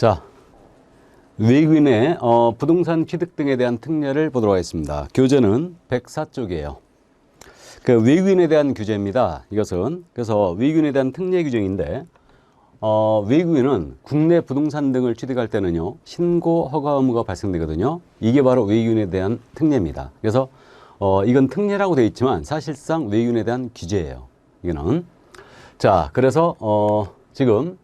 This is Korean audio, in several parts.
자, 외국인의 부동산 취득 등에 대한 특례를 보도록 하겠습니다. 교재는 104쪽이에요. 그 외국인에 대한 규제입니다. 이것은 그래서 외국인에 대한 특례 규정인데 외국인은 국내 부동산 등을 취득할 때는요 신고 허가 의무가 발생되거든요. 이게 바로 외국인에 대한 특례입니다. 그래서 이건 특례라고 되어 있지만 사실상 외국인에 대한 규제예요. 이거는 자 그래서 지금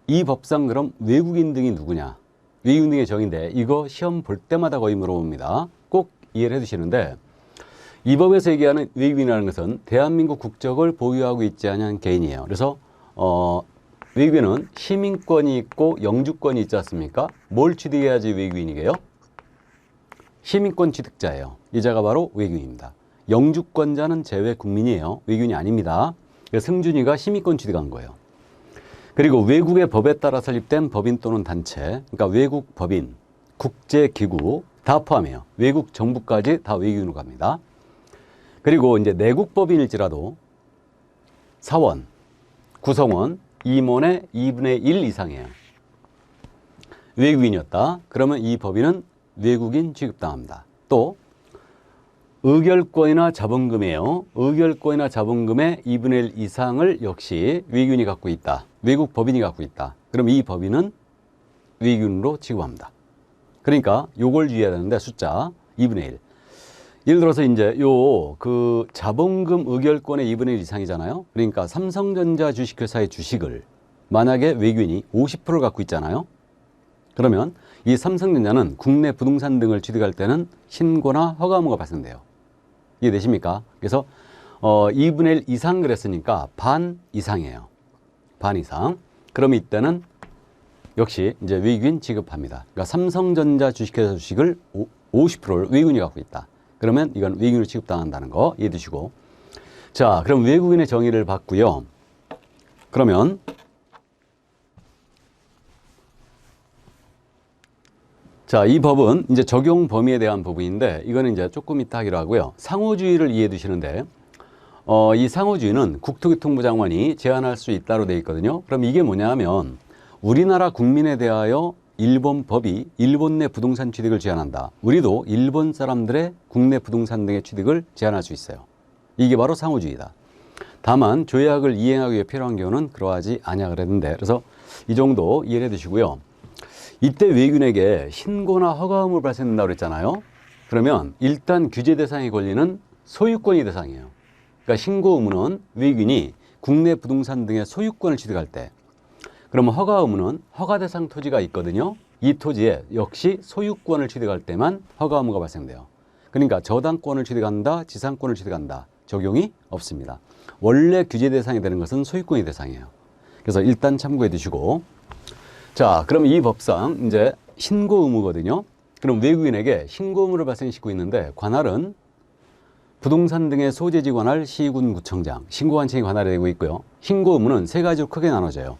이 법상 그럼 외국인 등이 누구냐? 외국인 등의 정의인데 이거 시험 볼 때마다 거의 물어봅니다. 꼭 이해를 해두시는데 이 법에서 얘기하는 외국인이라는 것은 대한민국 국적을 보유하고 있지 않은 개인이에요. 그래서 외국인은 시민권이 있고 영주권이 있지 않습니까? 뭘 취득해야지 외국인이게요? 시민권 취득자예요. 이 자가 바로 외국인입니다. 영주권자는 제외 국민이에요. 외국인이 아닙니다. 승준이가 시민권 취득한 거예요. 그리고 외국의 법에 따라 설립된 법인 또는 단체, 그러니까 외국 법인, 국제기구 다 포함해요. 외국 정부까지 다 외국인으로 갑니다. 그리고 이제 내국 법인일지라도 사원, 구성원, 임원의 2분의 1 이상이에요. 외국인이었다. 그러면 이 법인은 외국인 취급당합니다. 또 의결권이나 자본금이에요. 의결권이나 자본금의 2분의 1 이상을 역시 외국인이 갖고 있다. 외국 법인이 갖고 있다. 그럼 이 법인은 외국인으로 취급합니다. 그러니까 요걸 주의해야 되는데 숫자 2분의 1. 예를 들어서 이제 그 자본금 의결권의 2분의 1 이상이잖아요. 그러니까 삼성전자 주식회사의 주식을 만약에 외국인이 50%를 갖고 있잖아요. 그러면 이 삼성전자는 국내 부동산 등을 취득할 때는 신고나 허가 의무가 발생돼요. 이해되십니까? 그래서 2분의 1 이상 그랬으니까 반 이상이에요. 반 이상. 그러면 이때는 역시 이제 외국인 취급합니다. 그러니까 삼성전자 주식회사 주식을 50%를 외국인이 갖고 있다. 그러면 이건 외국인으로 취급당한다는 거 이해해 두시고. 자, 그럼 외국인의 정의를 봤고요. 그러면 자, 이 법은 이제 적용 범위에 대한 부분인데 이거는 이제 조금 이따 하기로 하고요. 상호주의를 이해해 두시는데 이 상호주의는 국토교통부 장관이 제한할 수 있다로 되어 있거든요. 그럼 이게 뭐냐 하면 우리나라 국민에 대하여 일본 법이 일본 내 부동산 취득을 제한한다. 우리도 일본 사람들의 국내 부동산 등의 취득을 제한할 수 있어요. 이게 바로 상호주의다. 다만 조약을 이행하기 위해 필요한 경우는 그러하지 아니하 그랬는데 그래서 이 정도 이해해 두시고요. 이때 외국인에게 신고나 허가 의무 발생된다고 그랬잖아요. 그러면 일단 규제 대상에 걸리는 소유권이 대상이에요. 그러니까 신고 의무는 외국인이 국내 부동산 등의 소유권을 취득할 때, 그러면 허가 의무는 허가 대상 토지가 있거든요. 이 토지에 역시 소유권을 취득할 때만 허가 의무가 발생돼요. 그러니까 저당권을 취득한다, 지상권을 취득한다. 적용이 없습니다. 원래 규제 대상이 되는 것은 소유권이 대상이에요. 그래서 일단 참고해 두시고. 자, 그럼 이 법상 이제 신고 의무거든요. 그럼 외국인에게 신고 의무를 발생시키고 있는데 관할은 부동산 등의 소재지 관할 시군 구청장, 신고관청이 관할이 되고 있고요. 신고 의무는 세 가지로 크게 나눠져요.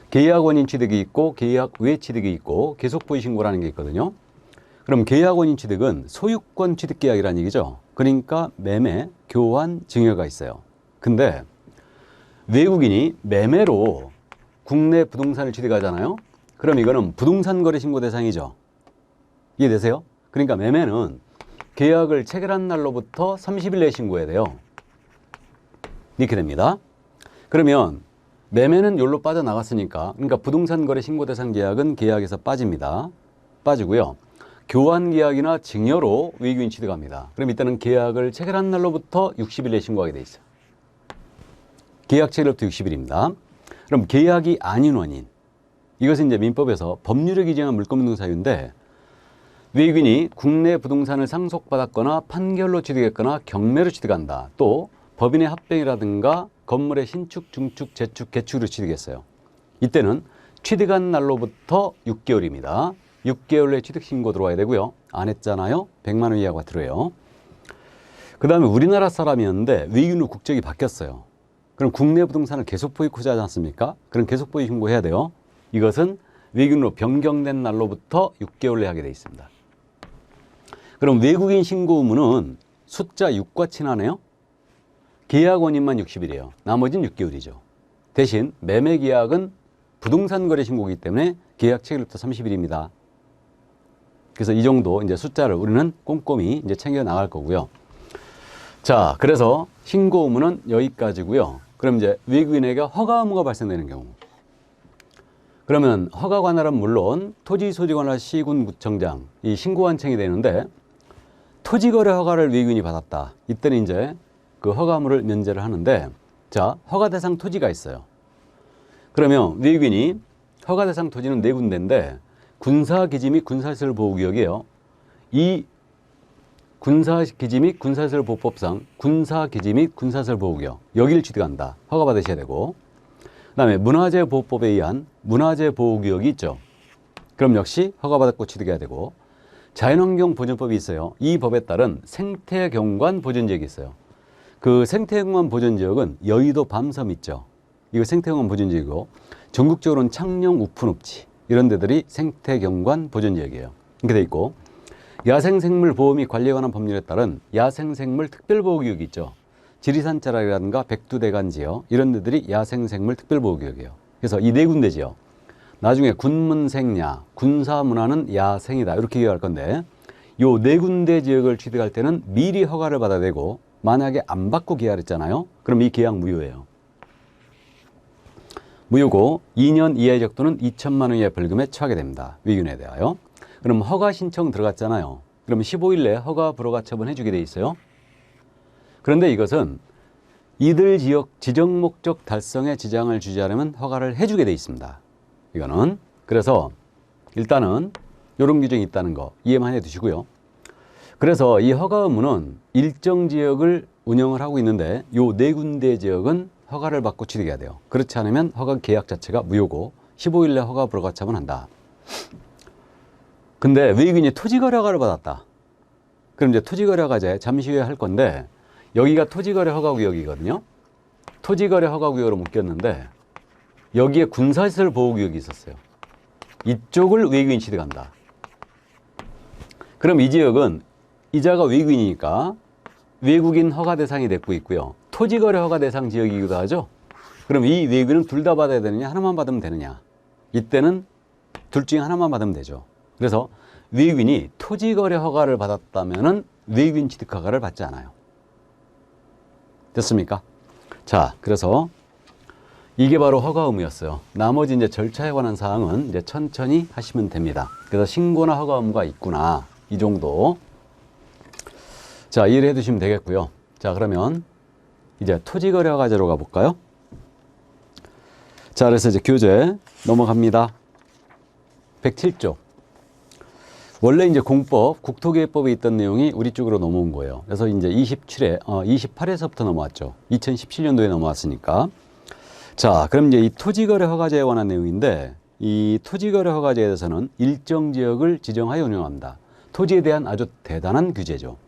계약 원인 취득이 있고 계약 외 취득이 있고 계속 보유 신고라는 게 있거든요. 그럼 계약 원인 취득은 소유권 취득 계약이라는 얘기죠. 그러니까 매매, 교환, 증여가 있어요. 근데 외국인이 매매로 국내 부동산을 취득하잖아요. 그럼 이거는 부동산 거래 신고 대상이죠. 이해되세요? 그러니까 매매는 계약을 체결한 날로부터 30일 내에 신고해야 돼요. 이렇게 됩니다. 그러면 매매는 여기로 빠져나갔으니까 그러니까 부동산 거래 신고 대상 계약은 계약에서 빠집니다. 빠지고요. 교환 계약이나 증여로 외국인 취득합니다. 그럼 이때는 계약을 체결한 날로부터 60일 내에 신고하게 돼 있어요. 계약 체결부터 60일입니다. 그럼 계약이 아닌 원인. 이것은 이제 민법에서 법률에 규정한 물권 등 사유인데 외국인이 국내 부동산을 상속받았거나 판결로 취득했거나 경매로 취득한다. 또 법인의 합병이라든가 건물의 신축, 중축, 재축, 개축으로 취득했어요. 이때는 취득한 날로부터 6개월입니다. 6개월 내에 취득 신고 들어와야 되고요. 안 했잖아요. 100만 원 이하가 들어요. 그 다음에 우리나라 사람이었는데 외국인으로 국적이 바뀌었어요. 그럼 국내 부동산을 계속 보유하지 않습니까? 그럼 계속 보유 신고해야 돼요. 이것은 외국인으로 변경된 날로부터 6개월 내에 하게 되어 있습니다. 그럼 외국인 신고 의무는 숫자 6과 친하네요. 계약 원인만 60일이에요. 나머지는 6개월이죠. 대신 매매 계약은 부동산 거래 신고이기 때문에 계약 체결부터 30일입니다. 그래서 이 정도 이제 숫자를 우리는 꼼꼼히 이제 챙겨 나갈 거고요. 자, 그래서 신고 의무는 여기까지고요. 그럼 이제 외국인에게 허가 의무가 발생되는 경우. 그러면 허가 관할은 물론 토지 소지 관할 시군 구청장 이 신고 완청이 되는데 토지 거래 허가를 외국인이 받았다. 이때는 이제 그 허가 의무를 면제를 하는데 자, 허가 대상 토지가 있어요. 그러면 외국인이 허가 대상 토지는 네 군데인데 군사기지 및 군사시설 보호구역이에요. 이 군사기지 및 군사시설 보호법상 군사기지 및 군사시설 보호구역 여기를 취득한다. 허가 받으셔야 되고 그 다음에 문화재보호법에 의한 문화재보호구역이 있죠. 그럼 역시 허가받았고 취득해야 되고 자연환경보존법이 있어요. 이 법에 따른 생태경관 보존지역이 있어요. 그 생태경관 보존지역은 여의도 밤섬 있죠. 이거 생태경관 보존지역이고 전국적으로는 창녕, 우푼읍지 이런 데들이 생태경관 보존지역이에요. 이렇게 돼 있고 야생생물 보호 및 관리에 관한 법률에 따른 야생생물 특별보호구역이 있죠. 지리산 자락이라든가 백두대간지역 이런 데들이 야생생물 특별보호구역이에요. 그래서 이 네 군데지요. 나중에 군문생야, 군사문화는 야생이다 이렇게 기억할 건데 요 네 군데 지역을 취득할 때는 미리 허가를 받아야 되고 만약에 안 받고 계약했잖아요. 그럼 이 계약 무효예요. 무효고 2년 이하의 적도는 2천만 원 이하의 벌금에 처하게 됩니다. 위균에 대하여. 그럼 허가 신청 들어갔잖아요. 그럼 15일 내에 허가 불허가 처분해 주게 돼 있어요. 그런데 이것은 이들 지역 지정 목적 달성에 지장을 주지 않으면 허가를 해주게 돼 있습니다. 이거는 그래서 일단은 이런 규정이 있다는 거 이해만 해 두시고요. 그래서 이 허가 의무는 일정 지역을 운영을 하고 있는데 요 네 군데 지역은 허가를 받고 취득해야 돼요. 그렇지 않으면 허가 계약 자체가 무효고 15일 내 허가 불허가 처분한다. 근데 외국인이 토지거래 허가를 받았다. 그럼 이제 토지거래 허가제 잠시 후에 할 건데 여기가 토지거래 허가구역이거든요. 토지거래 허가구역으로 묶였는데 여기에 군사시설 보호구역이 있었어요. 이쪽을 외국인이 취득한다. 그럼 이 지역은 이자가 외국인이니까 외국인 허가 대상이 됐고 있고요. 토지거래 허가 대상 지역이기도 하죠. 그럼 이 외국인은 둘 다 받아야 되느냐 하나만 받으면 되느냐. 이때는 둘 중에 하나만 받으면 되죠. 그래서 외국인이 토지거래 허가를 받았다면 외국인 취득 허가를 받지 않아요. 됐습니까? 자, 그래서 이게 바로 허가 의무였어요. 나머지 이제 절차에 관한 사항은 이제 천천히 하시면 됩니다. 그래서 신고나 허가 의무가 있구나. 이 정도. 자, 이해를 해 두시면 되겠고요. 자, 그러면 이제 토지거래 허가제로 가볼까요? 자, 그래서 이제 교재 넘어갑니다. 107조. 원래 이제 공법, 국토계획법에 있던 내용이 우리 쪽으로 넘어온 거예요. 그래서 이제 28회서부터 넘어왔죠. 2017년도에 넘어왔으니까. 자, 그럼 이제 이 토지거래 허가제에 관한 내용인데 이 토지거래 허가제에 대해서는 일정 지역을 지정하여 운영합니다. 토지에 대한 아주 대단한 규제죠.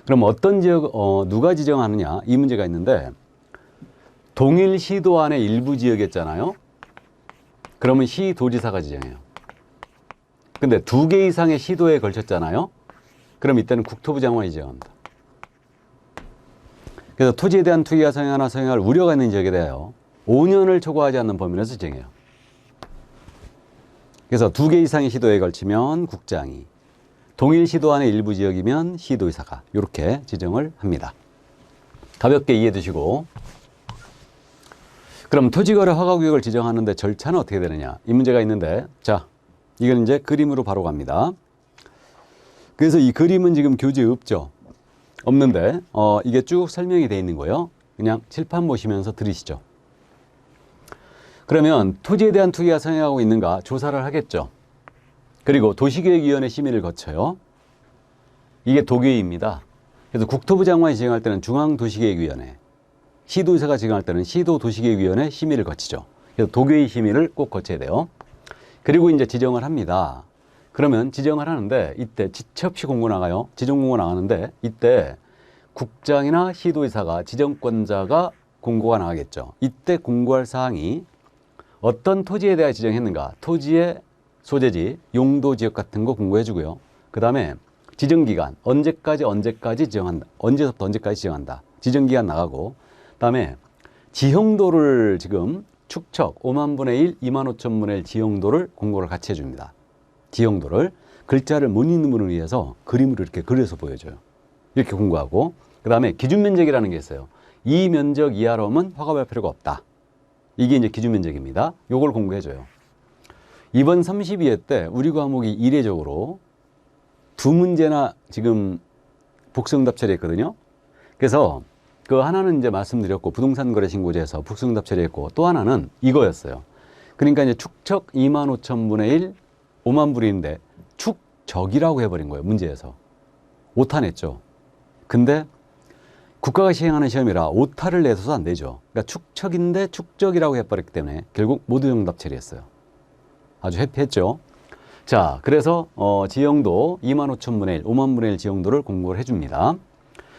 그럼 어떤 지역, 누가 지정하느냐 이 문제가 있는데 동일 시도 안에 일부 지역이었잖아요. 그러면 시도지사가 지정해요. 근데 2개 이상의 시도에 걸쳤잖아요. 그럼 이때는 국토부 장관이 지정합니다. 그래서 토지에 대한 투기가 성행하나 성행할 우려가 있는 지역에 대하여 5년을 초과하지 않는 범위 내에서 지정해요. 그래서 2개 이상의 시도에 걸치면 국장이, 동일 시도 안의 일부 지역이면 시도의사가 이렇게 지정을 합니다. 가볍게 이해해 두시고, 그럼 토지거래 허가구역을 지정하는데 절차는 어떻게 되느냐 이 문제가 있는데, 자, 이건 이제 그림으로 바로 갑니다. 그래서 이 그림은 지금 교재에 없죠. 없는데 이게 쭉 설명이 되어 있는 거예요. 그냥 칠판 보시면서 들으시죠. 그러면 토지에 대한 투기가 성행하고 있는가 조사를 하겠죠. 그리고 도시계획위원회 심의를 거쳐요. 이게 도계위입니다. 그래서 국토부 장관이 지정할 때는 중앙도시계획위원회, 시도의사가 지정할 때는 시도도시계획위원회 심의를 거치죠. 그래서 도계위 심의를 꼭 거쳐야 돼요. 그리고 이제 지정을 합니다. 그러면 지정을 하는데 이때 지체 공고 나가요. 지정 공고 나가는데 이때 국장이나 시도의사가 지정권자가 공고가 나가겠죠. 이때 공고할 사항이 어떤 토지에 대해 지정했는가, 토지의 소재지, 용도 지역 같은 거 공고해 주고요. 그 다음에 지정기간, 언제까지 지정한다. 언제서부터 언제까지 지정한다. 지정기간 나가고, 그 다음에 지형도를 지금 축척 5만 분의 1, 2만 5천 분의 1 지형도를 공고를 같이 해줍니다. 지형도를 글자를 못 읽는 분을 위해서 그림으로 이렇게 그려서 보여줘요. 이렇게 공고하고, 그 다음에 기준면적이라는 게 있어요. 이 면적 이하로는 허가할 필요가 없다. 이게 이제 기준면적입니다. 요걸 공고해줘요. 이번 32회 때 우리 과목이 이례적으로 두 문제나 지금 복수응답 처리했거든요. 그래서 그 하나는 이제 말씀드렸고, 부동산 거래 신고제에서 복수응답 처리했고, 또 하나는 이거였어요. 그러니까 이제 축척 2만 5천 분의 1, 5만 분인데 축적이라고 해버린 거예요. 문제에서. 오타 냈죠. 근데 국가가 시행하는 시험이라 오타를 내서도 안 되죠. 그러니까 축척인데 축적이라고 해버렸기 때문에 결국 모두 정답 처리했어요. 아주 해피했죠. 자, 그래서 지형도 2만 5천 분의 1, 5만 분의 1 지형도를 공고를 해줍니다.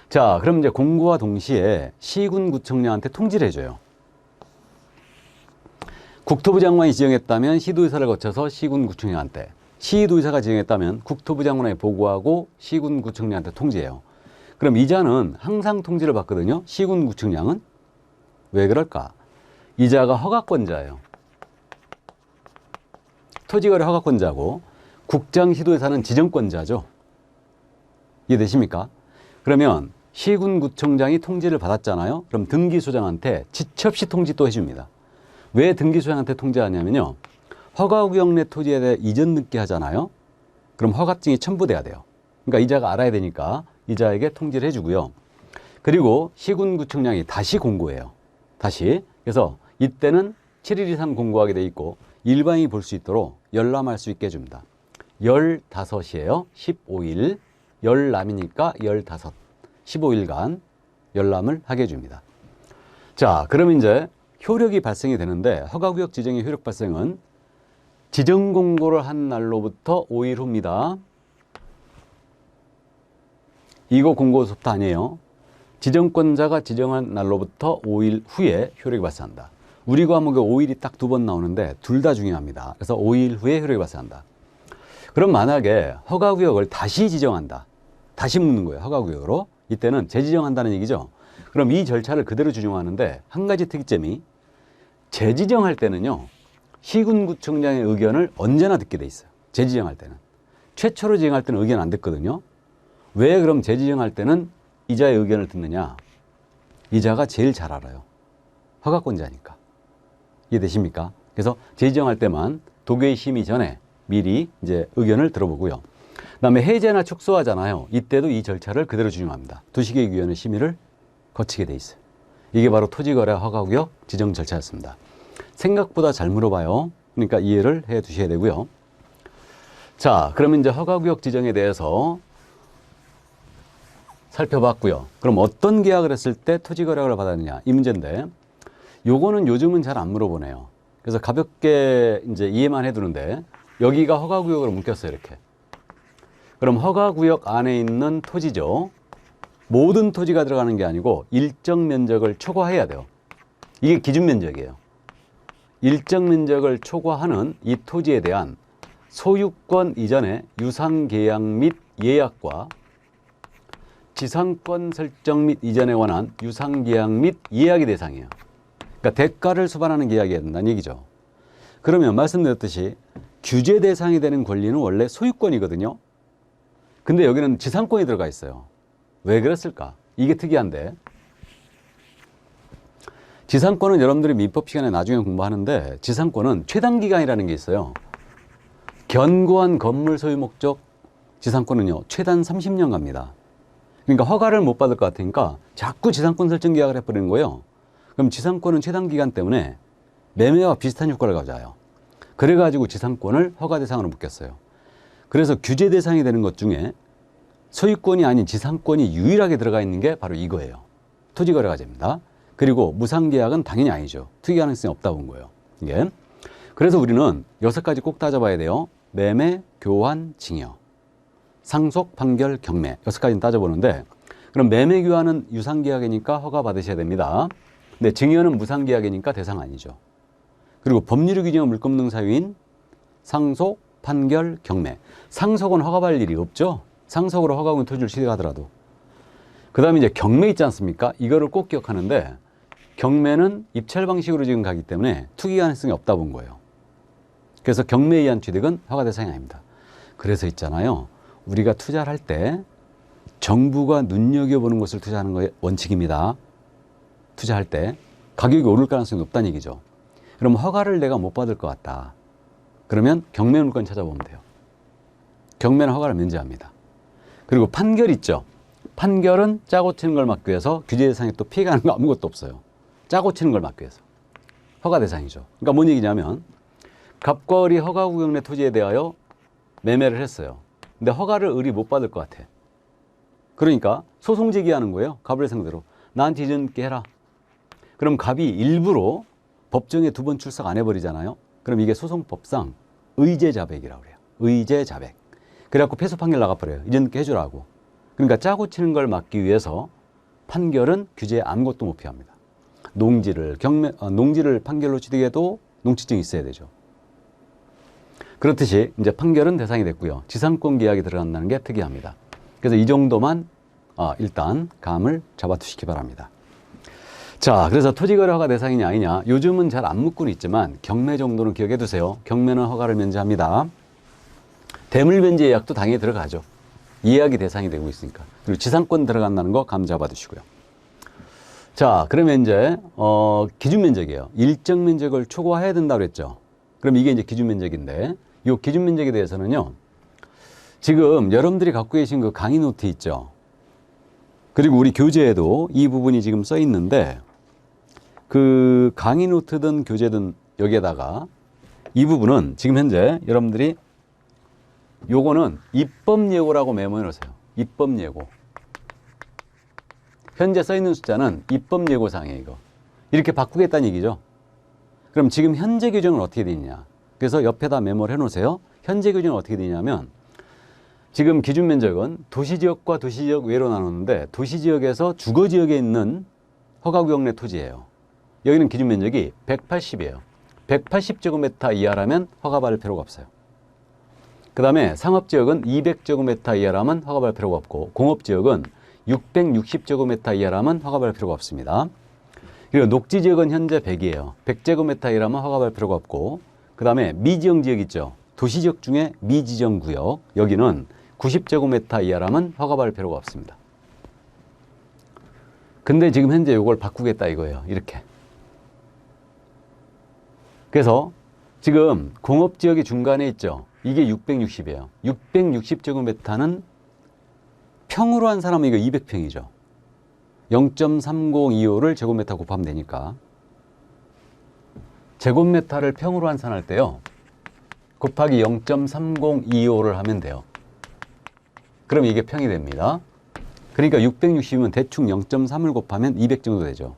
자, 그럼 이제 공고와 동시에 시군구청장한테 통지를 해줘요. 국토부 장관이 지정했다면 시도의사를 거쳐서 시군구청장한테, 시도의사가 지정했다면 국토부 장관에 보고하고 시군구청장한테 통지해요. 그럼 이자는 항상 통지를 받거든요. 시군구청장은. 왜 그럴까? 이자가 허가권자예요. 토지거래 허가권자고, 국장시도의사는 지정권자죠. 이해되십니까? 그러면 시군구청장이 통지를 받았잖아요. 그럼 등기소장한테 지첩시 통지 또 해줍니다. 왜 등기소장한테 통지하냐면요, 허가구역 내 토지에 대해 이전 등기 하잖아요. 그럼 허가증이 첨부돼야 돼요. 그러니까 이자가 알아야 되니까 이자에게 통지를 해주고요. 그리고 시군구청장이 다시 공고해요. 다시. 그래서 이때는 7일 이상 공고하게 돼 있고 일반인이 볼 수 있도록 열람할 수 있게 해줍니다. 15이에요. 15일. 열람이니까 15. 15일간 열람을 하게 해줍니다. 자, 그럼 이제 효력이 발생이 되는데, 허가구역 지정의 효력 발생은 지정 공고를 한 날로부터 5일 후입니다. 이거 공고서부터 아니에요. 지정권자가 지정한 날로부터 5일 후에 효력이 발생한다. 우리 과목에 5일이 딱 두 번 나오는데 둘 다 중요합니다. 그래서 5일 후에 효력이 발생한다. 그럼 만약에 허가구역을 다시 지정한다. 다시 묻는 거예요. 허가구역으로. 이때는 재지정한다는 얘기죠. 그럼 이 절차를 그대로 준용하는데, 한 가지 특이점이 재지정할 때는요, 시군구청장의 의견을 언제나 듣게 돼 있어요. 재지정할 때는. 최초로 지정할 때는 의견 안 듣거든요. 왜 그럼 재지정할 때는 이자의 의견을 듣느냐? 이자가 제일 잘 알아요. 허가권자니까. 이해되십니까? 그래서 재지정할 때만 도교의 심의 전에 미리 이제 의견을 들어보고요. 그다음에 해제나 축소하잖아요. 이때도 이 절차를 그대로 준용합니다. 도시계획위원회 심의를 거치게 돼 있어요. 이게 바로 토지거래 허가구역 지정 절차였습니다. 생각보다 잘 물어봐요. 그러니까 이해를 해 두셔야 되고요. 자, 그러면 이제 허가구역 지정에 대해서 살펴봤고요. 그럼 어떤 계약을 했을 때 토지거래를 받았느냐, 이 문제인데, 요거는 요즘은 잘 안 물어보네요. 그래서 가볍게 이제 이해만 해두는데, 여기가 허가구역으로 묶였어요. 이렇게. 그럼 허가구역 안에 있는 토지죠. 모든 토지가 들어가는 게 아니고 일정 면적을 초과해야 돼요. 이게 기준면적이에요. 일정 면적을 초과하는 이 토지에 대한 소유권 이전의 유상계약 및 예약과 지상권 설정 및 이전에 관한 유상계약 및 예약의 대상이에요. 그러니까 대가를 수반하는 계약이어야 된다는 얘기죠. 그러면 말씀드렸듯이 규제 대상이 되는 권리는 원래 소유권이거든요. 근데 여기는 지상권이 들어가 있어요. 왜 그랬을까? 이게 특이한데, 지상권은 여러분들이 민법 시간에 나중에 공부하는데, 지상권은 최단기간이라는 게 있어요. 견고한 건물 소유 목적 지상권은요, 최단 30년 갑니다. 그러니까 허가를 못 받을 것 같으니까 자꾸 지상권 설정 계약을 해버리는 거예요. 그럼 지상권은 최단기간 때문에 매매와 비슷한 효과를 가져와요. 그래가지고 지상권을 허가 대상으로 묶였어요. 그래서 규제 대상이 되는 것 중에 소유권이 아닌 지상권이 유일하게 들어가 있는 게 바로 이거예요. 토지거래가제입니다. 그리고 무상계약은 당연히 아니죠. 투기 가능성이 없다고 본 거예요. 이게. 그래서 우리는 6가지 꼭 따져봐야 돼요. 매매, 교환, 징여, 상속, 판결, 경매. 6가지는 따져보는데, 그럼 매매, 교환은 유상계약이니까 허가 받으셔야 됩니다. 근데 징여는 무상계약이니까 대상 아니죠. 그리고 법률이 규정한 물권 등 사유인 상속, 판결, 경매. 상속은 허가받을 일이 없죠. 상속으로 허가받은 토지를 취득하더라도. 그 다음에 이제 경매 있지 않습니까? 이거를 꼭 기억하는데, 경매는 입찰 방식으로 지금 가기 때문에 투기 가능성이 없다 본 거예요. 그래서 경매에 의한 취득은 허가 대상이 아닙니다. 그래서 있잖아요. 우리가 투자를 할 때 정부가 눈여겨보는 것을 투자하는 거의 원칙입니다. 투자할 때 가격이 오를 가능성이 높다는 얘기죠. 그럼 허가를 내가 못 받을 것 같다. 그러면 경매 물건 찾아보면 돼요. 경매는 허가를 면제합니다. 그리고 판결 있죠. 판결은 짜고 치는 걸 막기 위해서 규제 대상에 또 피해가는 거 아무것도 없어요. 짜고 치는 걸 막기 위해서. 허가 대상이죠. 그러니까 뭔 얘기냐면 갑과 을이 허가 구역 내 토지에 대하여 매매를 했어요. 근데 허가를 을이 못 받을 것 같아. 그러니까 소송 제기하는 거예요. 갑을 상대로. 나한테 이전께 해라. 그럼 갑이 일부러 법정에 2번 출석 안 해버리잖아요. 그럼 이게 소송법상 의제자백이라고 그래요. 의제자백. 그래갖고 패소 판결 나가버려요. 이전께 해주라고. 그러니까 짜고 치는 걸 막기 위해서 판결은 규제에 아무것도 못 피합니다. 농지를 판결로 취득해도 농지증이 있어야 되죠. 그렇듯이 이제 판결은 대상이 됐고요. 지상권 계약이 들어간다는 게 특이합니다. 그래서 이 정도만 일단 감을 잡아두시기 바랍니다. 자, 그래서 토지거래 허가 대상이냐 아니냐. 요즘은 잘 안 묻고는 있지만 경매 정도는 기억해 두세요. 경매는 허가를 면제합니다. 대물 변제 예약도 당연히 들어가죠. 예약이 대상이 되고 있으니까. 그리고 지상권 들어간다는 거 감 잡아두시고요. 자, 그러면 이제 기준 면적이에요. 일정 면적을 초과해야 된다고 그랬죠. 그럼 이게 이제 기준 면적인데 이 기준 면적에 대해서는요. 지금 여러분들이 갖고 계신 그 강의 노트 있죠. 그리고 우리 교재에도 이 부분이 지금 써 있는데 그 강의 노트든 교재든 여기에다가 이 부분은 지금 현재 여러분들이 요거는 입법예고라고 메모해 놓으세요. 입법예고. 현재 써 있는 숫자는 입법예고상이에요. 이거. 이렇게 바꾸겠다는 얘기죠. 그럼 지금 현재 규정은 어떻게 되느냐. 그래서 옆에다 메모를 해 놓으세요. 현재 규정은 어떻게 되냐면 지금 기준 면적은 도시지역과 도시지역 외로 나눴는데 도시지역에서 주거지역에 있는 허가구역 내 토지예요. 여기는 기준 면적이 180이에요. 180제곱미터 이하라면 허가받을 필요가 없어요. 그 다음에 상업지역은 200제곱미터 이하라면 허가받을 필요가 없고 공업지역은 660제곱미터 이하라면 허가받을 필요가 없습니다. 그리고 녹지지역은 현재 100이에요. 100제곱미터 이하라면 허가받을 필요가 없고 그 다음에 미지정지역 있죠. 도시지역 중에 미지정구역 여기는 90제곱미터 이하라면 허가받을 필요가 없습니다. 근데 지금 현재 이걸 바꾸겠다 이거예요. 이렇게. 그래서 지금 공업지역이 중간에 있죠. 이게 660이에요. 660제곱미터는 평으로 한 사람은 이거 200평이죠. 0.3025를 제곱미터 곱하면 되니까 제곱미터를 평으로 환산할 때요. 곱하기 0.3025를 하면 돼요. 그럼 이게 평이 됩니다. 그러니까 660이면 대충 0.3을 곱하면 200 정도 되죠.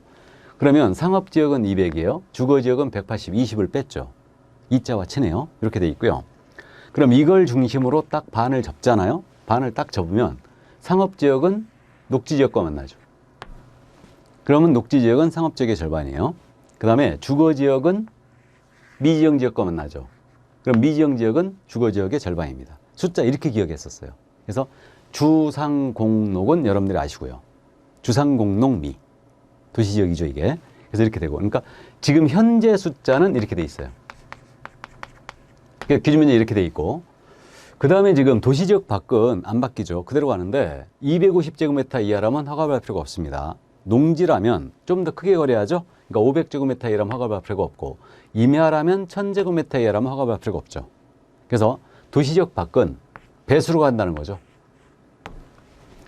그러면 상업지역은 200이에요. 주거지역은 180, 20을 뺐죠. 이자와 치네요. 이렇게 돼 있고요. 그럼 이걸 중심으로 딱 반을 접잖아요. 반을 딱 접으면 상업지역은 녹지지역과 만나죠. 그러면 녹지지역은 상업지역의 절반이에요. 그 다음에 주거지역은 미지정지역과 만나죠. 그럼 미지정지역은 주거지역의 절반입니다. 숫자 이렇게 기억했었어요. 그래서 주상공록은 여러분들이 아시고요. 주상공록미. 도시지역이죠, 이게. 그래서 이렇게 되고. 그러니까 지금 현재 숫자는 이렇게 돼 있어요. 기준면적이 이렇게 돼 있고. 그 다음에 지금 도시지역 밖은 안 바뀌죠. 그대로 가는데 250제곱미터 이하라면 허가받을 필요가 없습니다. 농지라면 좀 더 크게 거래하죠. 그러니까 500제곱미터 이하라면 허가받을 필요가 없고 임야라면 1000제곱미터 이하라면 허가받을 필요가 없죠. 그래서 도시지역 밖은 배수로 간다는 거죠.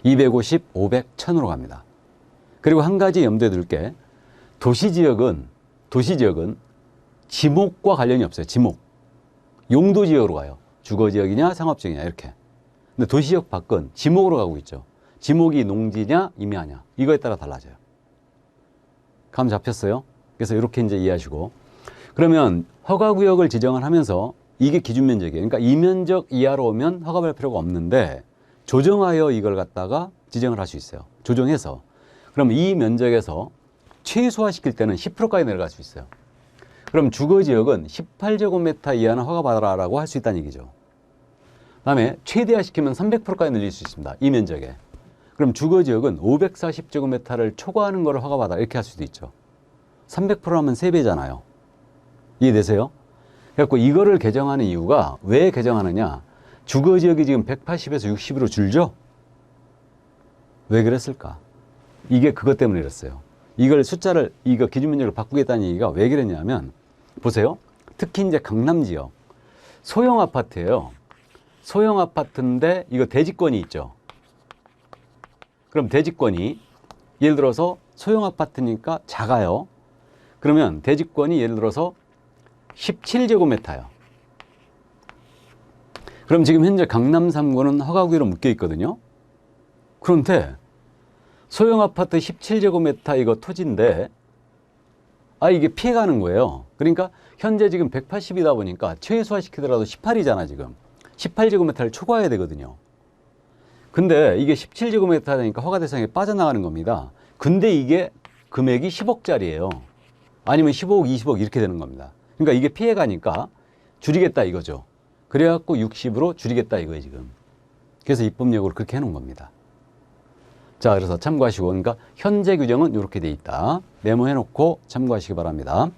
250, 500, 1000으로 갑니다. 그리고 한 가지 염두에 둘 게 도시지역은 지목과 관련이 없어요. 지목. 용도지역으로 가요. 주거지역이냐 상업지역이냐 이렇게. 근데 도시지역 밖은 지목으로 가고 있죠. 지목이 농지냐 임야냐 이거에 따라 달라져요. 감 잡혔어요? 그래서 이렇게 이제 이해하시고 그러면 허가구역을 지정을 하면서 이게 기준면적이에요. 그러니까 이 면적 이하로 오면 허가받을 필요가 없는데 조정하여 이걸 갖다가 지정을 할 수 있어요. 조정해서. 그럼 이 면적에서 최소화시킬 때는 10%까지 내려갈 수 있어요. 그럼 주거지역은 18제곱미터 이하는 허가받아라라고 할 수 있다는 얘기죠. 그 다음에 최대화시키면 300%까지 늘릴 수 있습니다. 이 면적에. 그럼 주거지역은 540제곱미터를 초과하는 것을 허가받아 이렇게 할 수도 있죠. 300%라면 3배잖아요. 이해되세요? 그래갖고 이거를 개정하는 이유가 왜 개정하느냐? 주거지역이 지금 180에서 60으로 줄죠? 왜 그랬을까? 이게 그것 때문에 그랬어요. 이걸 숫자를, 이거 기준면적을 바꾸겠다는 얘기가 왜 그랬냐면, 보세요. 특히 이제 강남 지역. 소형 아파트예요. 소형 아파트인데 이거 대지권이 있죠. 그럼 대지권이 예를 들어서 소형 아파트니까 작아요. 그러면 대지권이 예를 들어서 17제곱미터예요. 그럼 지금 현재 강남 3구는 허가구역으로 묶여 있거든요. 그런데 소형 아파트 17제곱미터 이거 토지인데 이게 피해가는 거예요. 그러니까 현재 지금 180이다 보니까 최소화 시키더라도 18이잖아 지금. 18제곱미터를 초과해야 되거든요. 근데 이게 17제곱미터 되니까 허가 대상에 빠져나가는 겁니다. 근데 이게 금액이 10억짜리예요. 아니면 15억, 20억 이렇게 되는 겁니다. 그러니까 이게 피해가니까 줄이겠다 이거죠. 그래갖고 60으로 줄이겠다 이거예요 지금. 그래서 입법력으로 그렇게 해놓은 겁니다. 자, 그래서 참고하시고, 그러니까 현재 규정은 이렇게 돼 있다. 메모해놓고 참고하시기 바랍니다.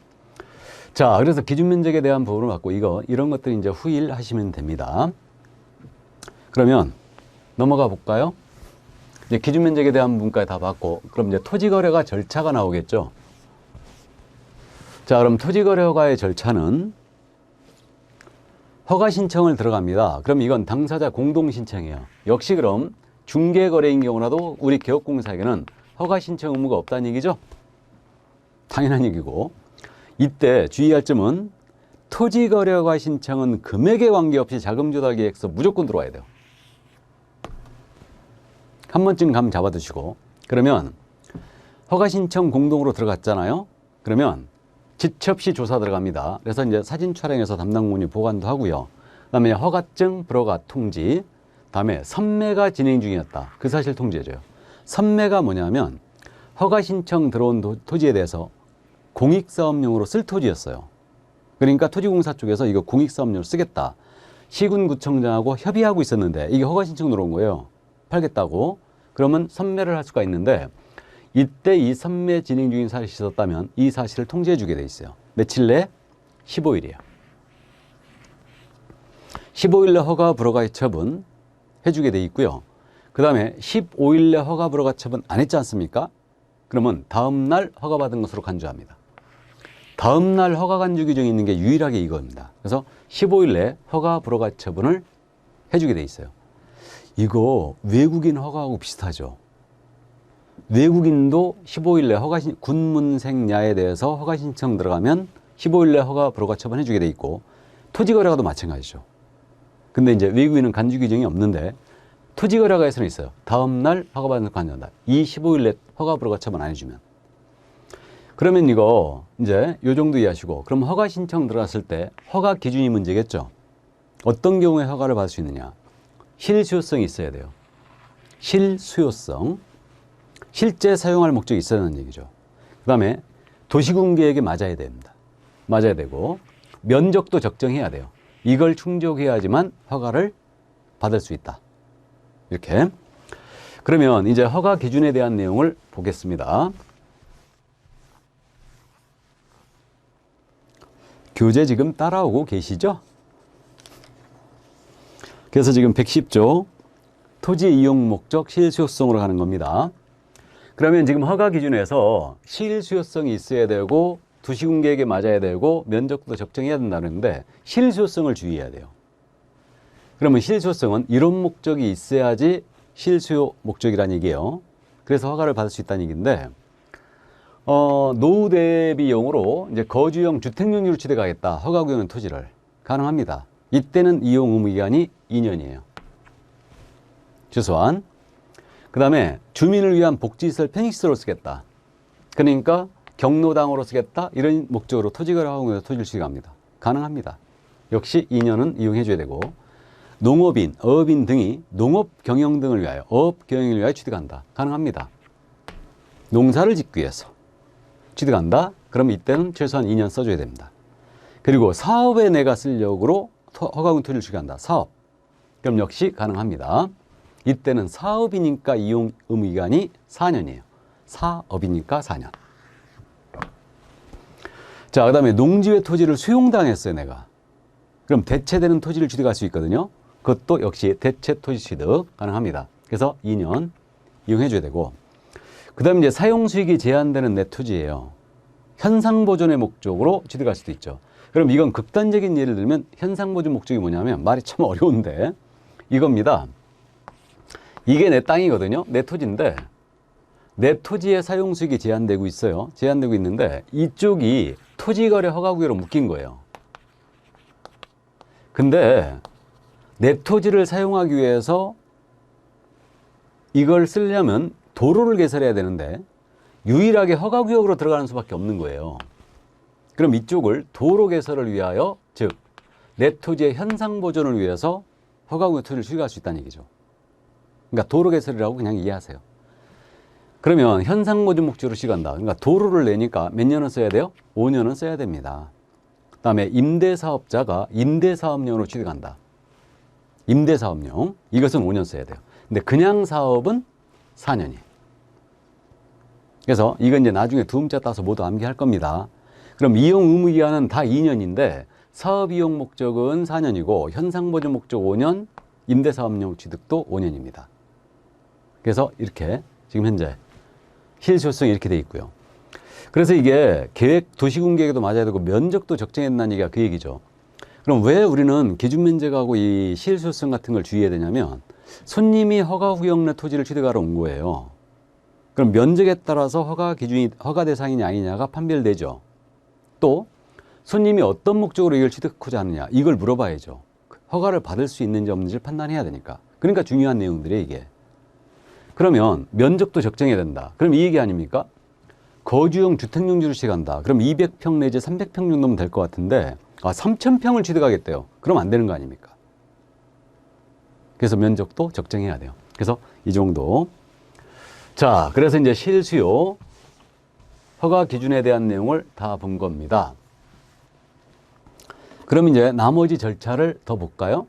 자, 그래서 기준면적에 대한 부분을 갖고 이런 것들이 이제 후일하시면 됩니다. 그러면 넘어가 볼까요? 이제 기준면적에 대한 부분까지 다 봤고, 그럼 이제 토지거래가 절차가 나오겠죠. 자, 그럼 토지거래 허가의 절차는 허가 신청을 들어갑니다. 그럼 이건 당사자 공동 신청이에요. 역시 그럼 중개거래인 경우라도 우리 개업공사에게는 허가 신청 의무가 없다는 얘기죠. 당연한 얘기고, 이때 주의할 점은 토지거래 허가 신청은 금액에 관계없이 자금 조달 계획서 무조건 들어와야 돼요. 한 번쯤 감 잡아두시고, 그러면 허가 신청 공동으로 들어갔잖아요. 그러면 지첩시 조사 들어갑니다. 그래서 이제 사진 촬영해서 담당 부문이 보관도 하고요. 그다음에 허가증 불허가 통지, 다음에 선매가 진행 중이었다. 그 사실 통지해줘요. 선매가 뭐냐면 허가 신청 들어온 토지에 대해서 공익사업용으로 쓸 토지였어요. 그러니까 토지공사 쪽에서 이거 공익사업용으로 쓰겠다. 시군구청장하고 협의하고 있었는데 이게 허가 신청 들어온 거예요. 팔겠다고. 그러면 선매를 할 수가 있는데 이때 이 선매 진행 중인 사실이 있었다면 이 사실을 통지해 주게 돼 있어요. 며칠 내? 15일이에요. 15일 내 허가 불허가 처분 해주게 돼 있고요. 그 다음에 15일 내 허가 불허가 처분 안 했지 않습니까? 그러면 다음 날 허가받은 것으로 간주합니다. 다음 날 허가 간주 규정이 있는 게 유일하게 이겁니다. 그래서 15일 내 허가 불허가 처분을 해주게 돼 있어요. 이거 외국인 허가하고 비슷하죠. 외국인도 15일 내 군문생야에 대해서 허가 신청 들어가면 15일 내 허가 불허가 처분 해주게 돼 있고, 토지거래가도 마찬가지죠. 근데 이제 외국인은 간주 규정이 없는데 토지거래가에서는 있어요. 다음 날 허가받는 거 간주한다. 이 15일 내 허가 불허가 처분 안 해주면. 그러면 이거 이제 요 정도 이해하시고, 그럼 허가 신청 들어갔을 때 허가 기준이 문제겠죠. 어떤 경우에 허가를 받을 수 있느냐. 실수요성이 있어야 돼요. 실수요성. 실제 사용할 목적이 있어야 하는 얘기죠. 그 다음에 도시군계획에 맞아야 됩니다. 맞아야 되고, 면적도 적정해야 돼요. 이걸 충족해야지만 허가를 받을 수 있다. 이렇게. 그러면 이제 허가 기준에 대한 내용을 보겠습니다. 교재 지금 따라오고 계시죠? 그래서 지금 110조 토지 이용 목적 실수요성으로 가는 겁니다. 그러면 지금 허가 기준에서 실수요성이 있어야 되고 도시군계획에 맞아야 되고 면적도 적정해야 된다는데 실수요성을 주의해야 돼요. 그러면 실수요성은 이런 목적이 있어야지 실수요 목적이라는 얘기예요. 그래서 허가를 받을 수 있다는 얘기인데, 노후 대비용으로 이제 거주용 주택용 유치돼 가겠다. 허가구역은 토지를 가능합니다. 이때는 이용 의무 기간이 2년이에요. 최소한. 그 다음에 주민을 위한 복지시설 편익시설로 쓰겠다. 그러니까 경로당으로 쓰겠다. 이런 목적으로 토지거래 허가구역에서 토지를 취득합니다. 가능합니다. 역시 2년은 이용해 줘야 되고, 농업인, 어업인 등이 농업 경영 등을 위하여, 어업 경영을 위하여 취득한다. 가능합니다. 농사를 짓기 위해서 취득한다. 그럼 이때는 최소한 2년 써줘야 됩니다. 그리고 사업에 내가 쓰려고 허가구역 토지를 취득한다. 사업. 그럼 역시 가능합니다. 이때는 사업이니까 이용 의무 기간이 4년이에요. 사업이니까 4년. 자, 그 다음에 농지의 토지를 수용당했어요, 내가. 그럼 대체되는 토지를 취득할 수 있거든요. 그것도 역시 대체 토지 취득 가능합니다. 그래서 2년 이용해 줘야 되고, 그 다음에 이제 사용 수익이 제한되는 내 토지예요. 현상 보존의 목적으로 취득할 수도 있죠. 그럼 이건 극단적인 예를 들면 현상 보존 목적이 뭐냐면, 말이 참 어려운데 이겁니다. 이게 내 땅이거든요. 내 토지인데 내 토지의 사용 수익이 제한되고 있어요. 제한되고 있는데 이쪽이 토지거래 허가구역으로 묶인 거예요. 근데 내 토지를 사용하기 위해서 이걸 쓰려면 도로를 개설해야 되는데 유일하게 허가구역으로 들어가는 수밖에 없는 거예요. 그럼 이쪽을 도로 개설을 위하여, 즉 내 토지의 현상 보존을 위해서 허가구역 토지를 취득할 수 있다는 얘기죠. 그러니까 도로 개설이라고 그냥 이해하세요. 그러면 현상 보존 목적으로 취득한다. 그러니까 도로를 내니까 몇 년은 써야 돼요? 5년은 써야 됩니다. 그 다음에 임대사업자가 임대사업용으로 취득한다. 임대사업용. 이것은 5년 써야 돼요. 근데 그냥 사업은 4년이에요. 그래서 이건 이제 나중에 두음자 따서 모두 암기할 겁니다. 그럼 이용 의무 기한은 다 2년인데 사업 이용 목적은 4년이고 현상 보존 목적 5년, 임대사업용 취득도 5년입니다. 그래서 이렇게 지금 현재 실효성이 이렇게 돼 있고요. 그래서 이게 계획, 도시군 계획에도 맞아야 되고 면적도 적정해야 된다는 얘기가 그 얘기죠. 그럼 왜 우리는 기준 면적하고 이 실효성 같은 걸 주의해야 되냐면, 손님이 허가 구역 내 토지를 취득하러 온 거예요. 그럼 면적에 따라서 허가 기준이 허가 대상이냐 아니냐가 판별되죠. 또 손님이 어떤 목적으로 이걸 취득하고자 하느냐, 이걸 물어봐야죠. 허가를 받을 수 있는지 없는지를 판단해야 되니까. 그러니까 중요한 내용들이에요, 이게. 그러면 면적도 적정해야 된다. 그럼 이 얘기 아닙니까? 거주용 주택용지를 취득한다. 그럼 200평 내지 300평 정도면 될 것 같은데 3000평을 취득하겠대요. 그럼 안 되는 거 아닙니까? 그래서 면적도 적정해야 돼요. 그래서 이 정도. 자, 그래서 이제 실수요 허가 기준에 대한 내용을 다 본 겁니다. 그럼 이제 나머지 절차를 더 볼까요?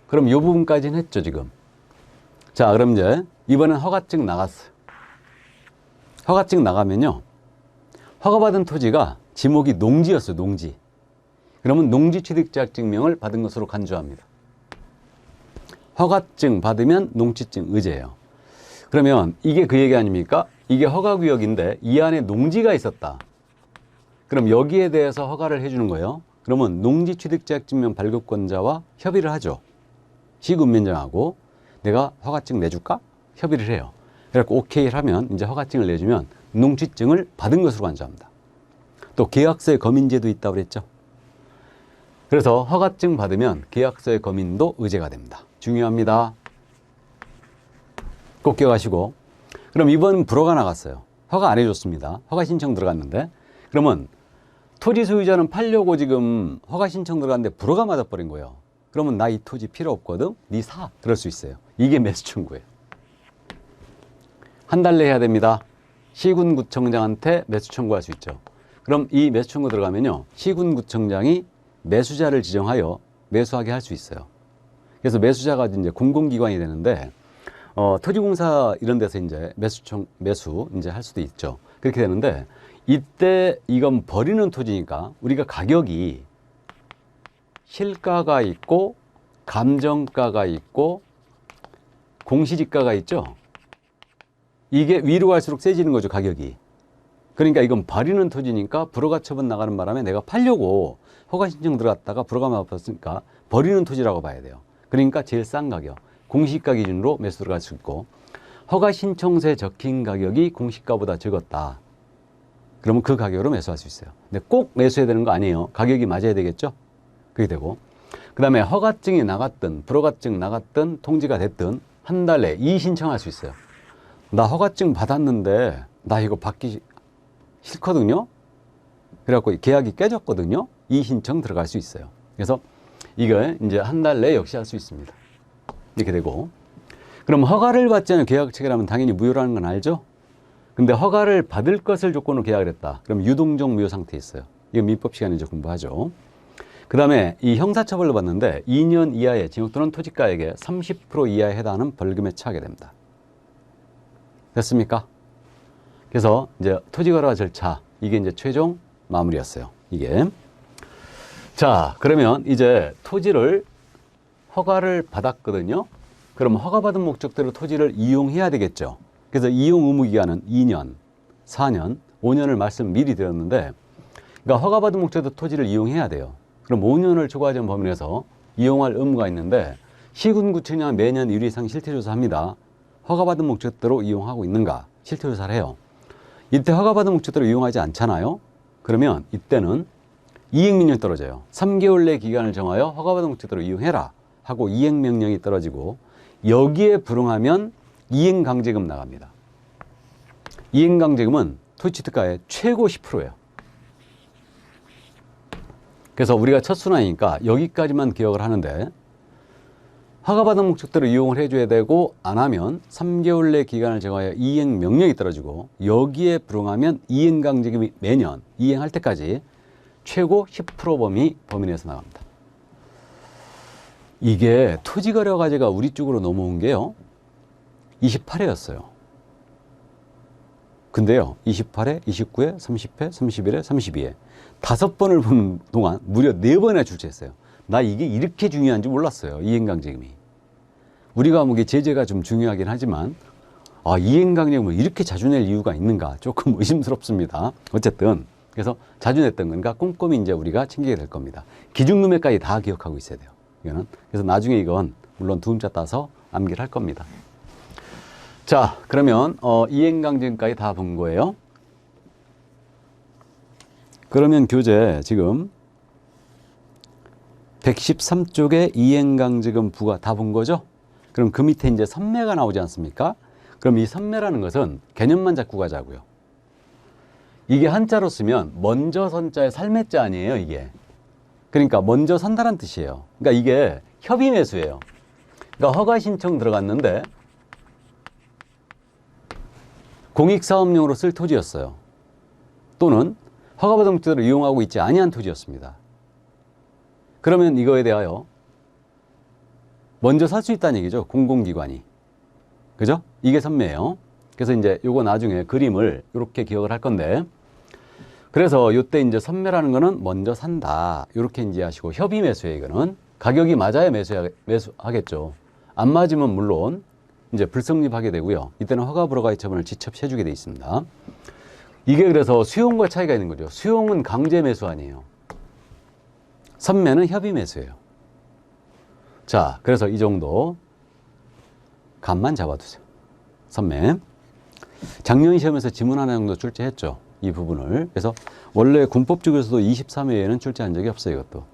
그럼 이 부분까지는 했죠, 지금. 자, 그럼 이제 이번엔 허가증 나갔어요. 허가증 나가면요, 허가받은 토지가 지목이 농지였어요, 농지. 그러면 농지 취득자격증명을 받은 것으로 간주합니다. 허가증 받으면 농지증 의제예요. 그러면 이게 그 얘기 아닙니까? 이게 허가구역인데 이 안에 농지가 있었다. 그럼 여기에 대해서 허가를 해주는 거예요. 그러면 농지 취득자격증명 발급권자와 협의를 하죠. 시군면정하고 내가 허가증 내줄까? 협의를 해요. 그래서 오케이를 하면 이제 허가증을 내주면 농지증을 받은 것으로 간주합니다. 또 계약서의 검인제도 있다고 그랬죠. 그래서 허가증 받으면 계약서의 검인도 의제가 됩니다. 중요합니다. 꼭 기억하시고. 그럼 이번 불허가 나갔어요. 허가 안 해줬습니다. 허가 신청 들어갔는데, 그러면 토지 소유자는 팔려고 지금 허가 신청 들어갔는데 불허가 맞아버린 거예요. 그러면 나 이 토지 필요 없거든? 니 사. 그럴 수 있어요. 이게 매수 청구예요. 한 달 내에 해야 됩니다. 시군구청장한테 매수 청구할 수 있죠. 그럼 이 매수 청구 들어가면요, 시군구청장이 매수자를 지정하여 매수하게 할 수 있어요. 그래서 매수자가 이제 공공기관이 되는데, 토지공사 이런 데서 이제 매수 이제 할 수도 있죠. 그렇게 되는데, 이때 이건 버리는 토지니까 우리가 가격이 실가가 있고 감정가가 있고 공시지가가 있죠. 이게 위로 갈수록 세지는 거죠, 가격이. 그러니까 이건 버리는 토지니까 불허가 처분 나가는 바람에 내가 팔려고 허가 신청 들어갔다가 불허가 맞았으니까 버리는 토지라고 봐야 돼요. 그러니까 제일 싼 가격, 공시가 기준으로 매수 들어갈 수 있고, 허가 신청서에 적힌 가격이 공시가보다 적었다. 그러면 그 가격으로 매수할 수 있어요. 근데 꼭 매수해야 되는 거 아니에요. 가격이 맞아야 되겠죠? 그게 되고, 그 다음에 허가증이 나갔든 불허가증 나갔든 통지가 됐든 한 달 내에 이의신청할 수 있어요. 나 허가증 받았는데 나 이거 받기 싫거든요. 그래갖고 계약이 깨졌거든요. 이의신청 들어갈 수 있어요. 그래서 이거 이제 한 달 내에 역시 할 수 있습니다. 이렇게 되고, 그럼 허가를 받지 않은 계약 체결하면 당연히 무효라는 건 알죠? 근데 허가를 받을 것을 조건으로 계약을 했다. 그럼 유동적 무효 상태에 있어요. 이거 민법 시간에 이제 공부하죠. 그 다음에 이 형사처벌로 받는데 2년 이하의 징역 또는 토지가액의 30% 이하에 해당하는 벌금에 처하게 됩니다. 됐습니까? 그래서 이제 토지거래 절차, 이게 이제 최종 마무리였어요. 이게. 자, 그러면 이제 토지를 허가를 받았거든요. 그럼 허가받은 목적대로 토지를 이용해야 되겠죠. 그래서 이용 의무 기간은 2년, 4년, 5년을 말씀 미리 드렸는데, 그러니까 허가받은 목적대로 토지를 이용해야 돼요. 그럼 5년을 초과하는 범위 내에서 이용할 의무가 있는데, 시군구청이 매년 1회 이상 실태조사합니다. 허가받은 목적대로 이용하고 있는가? 실태조사를 해요. 이때 허가받은 목적대로 이용하지 않잖아요. 그러면 이때는 이행명령이 떨어져요. 3개월 내 기간을 정하여 허가받은 목적대로 이용해라 하고 이행명령이 떨어지고, 여기에 불응하면 이행강제금 나갑니다. 이행강제금은 토지취득가의 최고 10%예요. 그래서 우리가 첫 순환이니까 여기까지만 기억을 하는데, 허가받은 목적대로 이용을 해줘야 되고, 안 하면 3개월 내 기간을 정하여 이행명령이 떨어지고, 여기에 불응하면 이행강제금이 매년 이행할 때까지 최고 10% 범위 내에서 나갑니다. 이게 토지거래과제가 우리 쪽으로 넘어온 게요, 28회였어요. 근데요, 28회, 29회, 30회, 31회, 32회 5번을 보는 동안 무려 4번이나 출제했어요. 나 이게 이렇게 중요한지 몰랐어요. 이행강제금이. 우리가 뭐 이게 제재가 좀 중요하긴 하지만, 이행강제금을 이렇게 자주 낼 이유가 있는가 조금 의심스럽습니다. 어쨌든 그래서 자주 냈던 거니까 꼼꼼히 이제 우리가 챙기게 될 겁니다. 기준금액까지 다 기억하고 있어야 돼요. 이거는. 그래서 나중에 이건 물론 두음자 따서 암기를 할 겁니다. 자, 그러면 이행강제금까지 다 본 거예요. 그러면 교재 지금 113쪽에 이행강제금 부과 다 본 거죠? 그럼 그 밑에 이제 선매가 나오지 않습니까? 그럼 이 선매라는 것은 개념만 잡고 가자고요. 이게 한자로 쓰면 먼저 선자의 살매자 아니에요, 이게. 그러니까 먼저 선다란 뜻이에요. 그러니까 이게 협의매수예요. 그러니까 허가 신청 들어갔는데 공익사업용으로 쓸 토지였어요. 또는 허가받은 목적으로 이용하고 있지 아니한 토지였습니다. 그러면 이거에 대하여 먼저 살 수 있다는 얘기죠. 공공기관이. 그죠? 이게 선매예요. 그래서 이제 요거 나중에 그림을 이렇게 기억을 할 건데, 그래서 요때 이제 선매라는 거는 먼저 산다. 이렇게 이제 하시고, 협의 매수에 이거는 가격이 맞아야 매수하겠죠. 안 맞으면 물론 이제 불성립하게 되고요. 이때는 허가 불허가의 처분을 지첩해주게 돼 있습니다. 이게 그래서 수용과 차이가 있는 거죠. 수용은 강제 매수 아니에요. 선매는 협의 매수예요. 자, 그래서 이 정도 감만 잡아두세요. 선매. 작년 시험에서 지문 하나 정도 출제했죠. 이 부분을. 그래서 원래 군법쪽에서도 23회에는 출제한 적이 없어요, 이것도.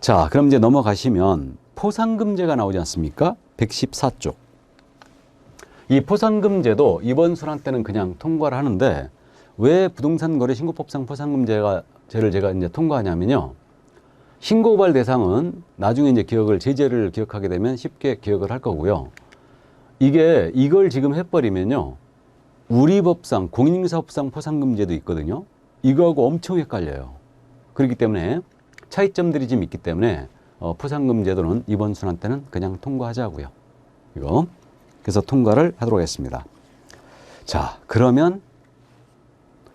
자, 그럼 이제 넘어가시면 포상금제가 나오지 않습니까? 114쪽. 이 포상금제도 이번 순환 때는 그냥 통과를 하는데, 왜 부동산거래신고법상 포상금제를 제가 이제 통과하냐면요. 신고고발 대상은 나중에 이제 제재를 기억하게 되면 쉽게 기억을 할 거고요. 이걸 지금 해버리면요. 우리 법상, 공인인사법상 포상금제도 있거든요. 이거하고 엄청 헷갈려요. 그렇기 때문에 차이점들이 좀 있기 때문에 포상금제도는 이번 순환 때는 그냥 통과하자고요. 이거. 그래서 통과를 하도록 하겠습니다. 자, 그러면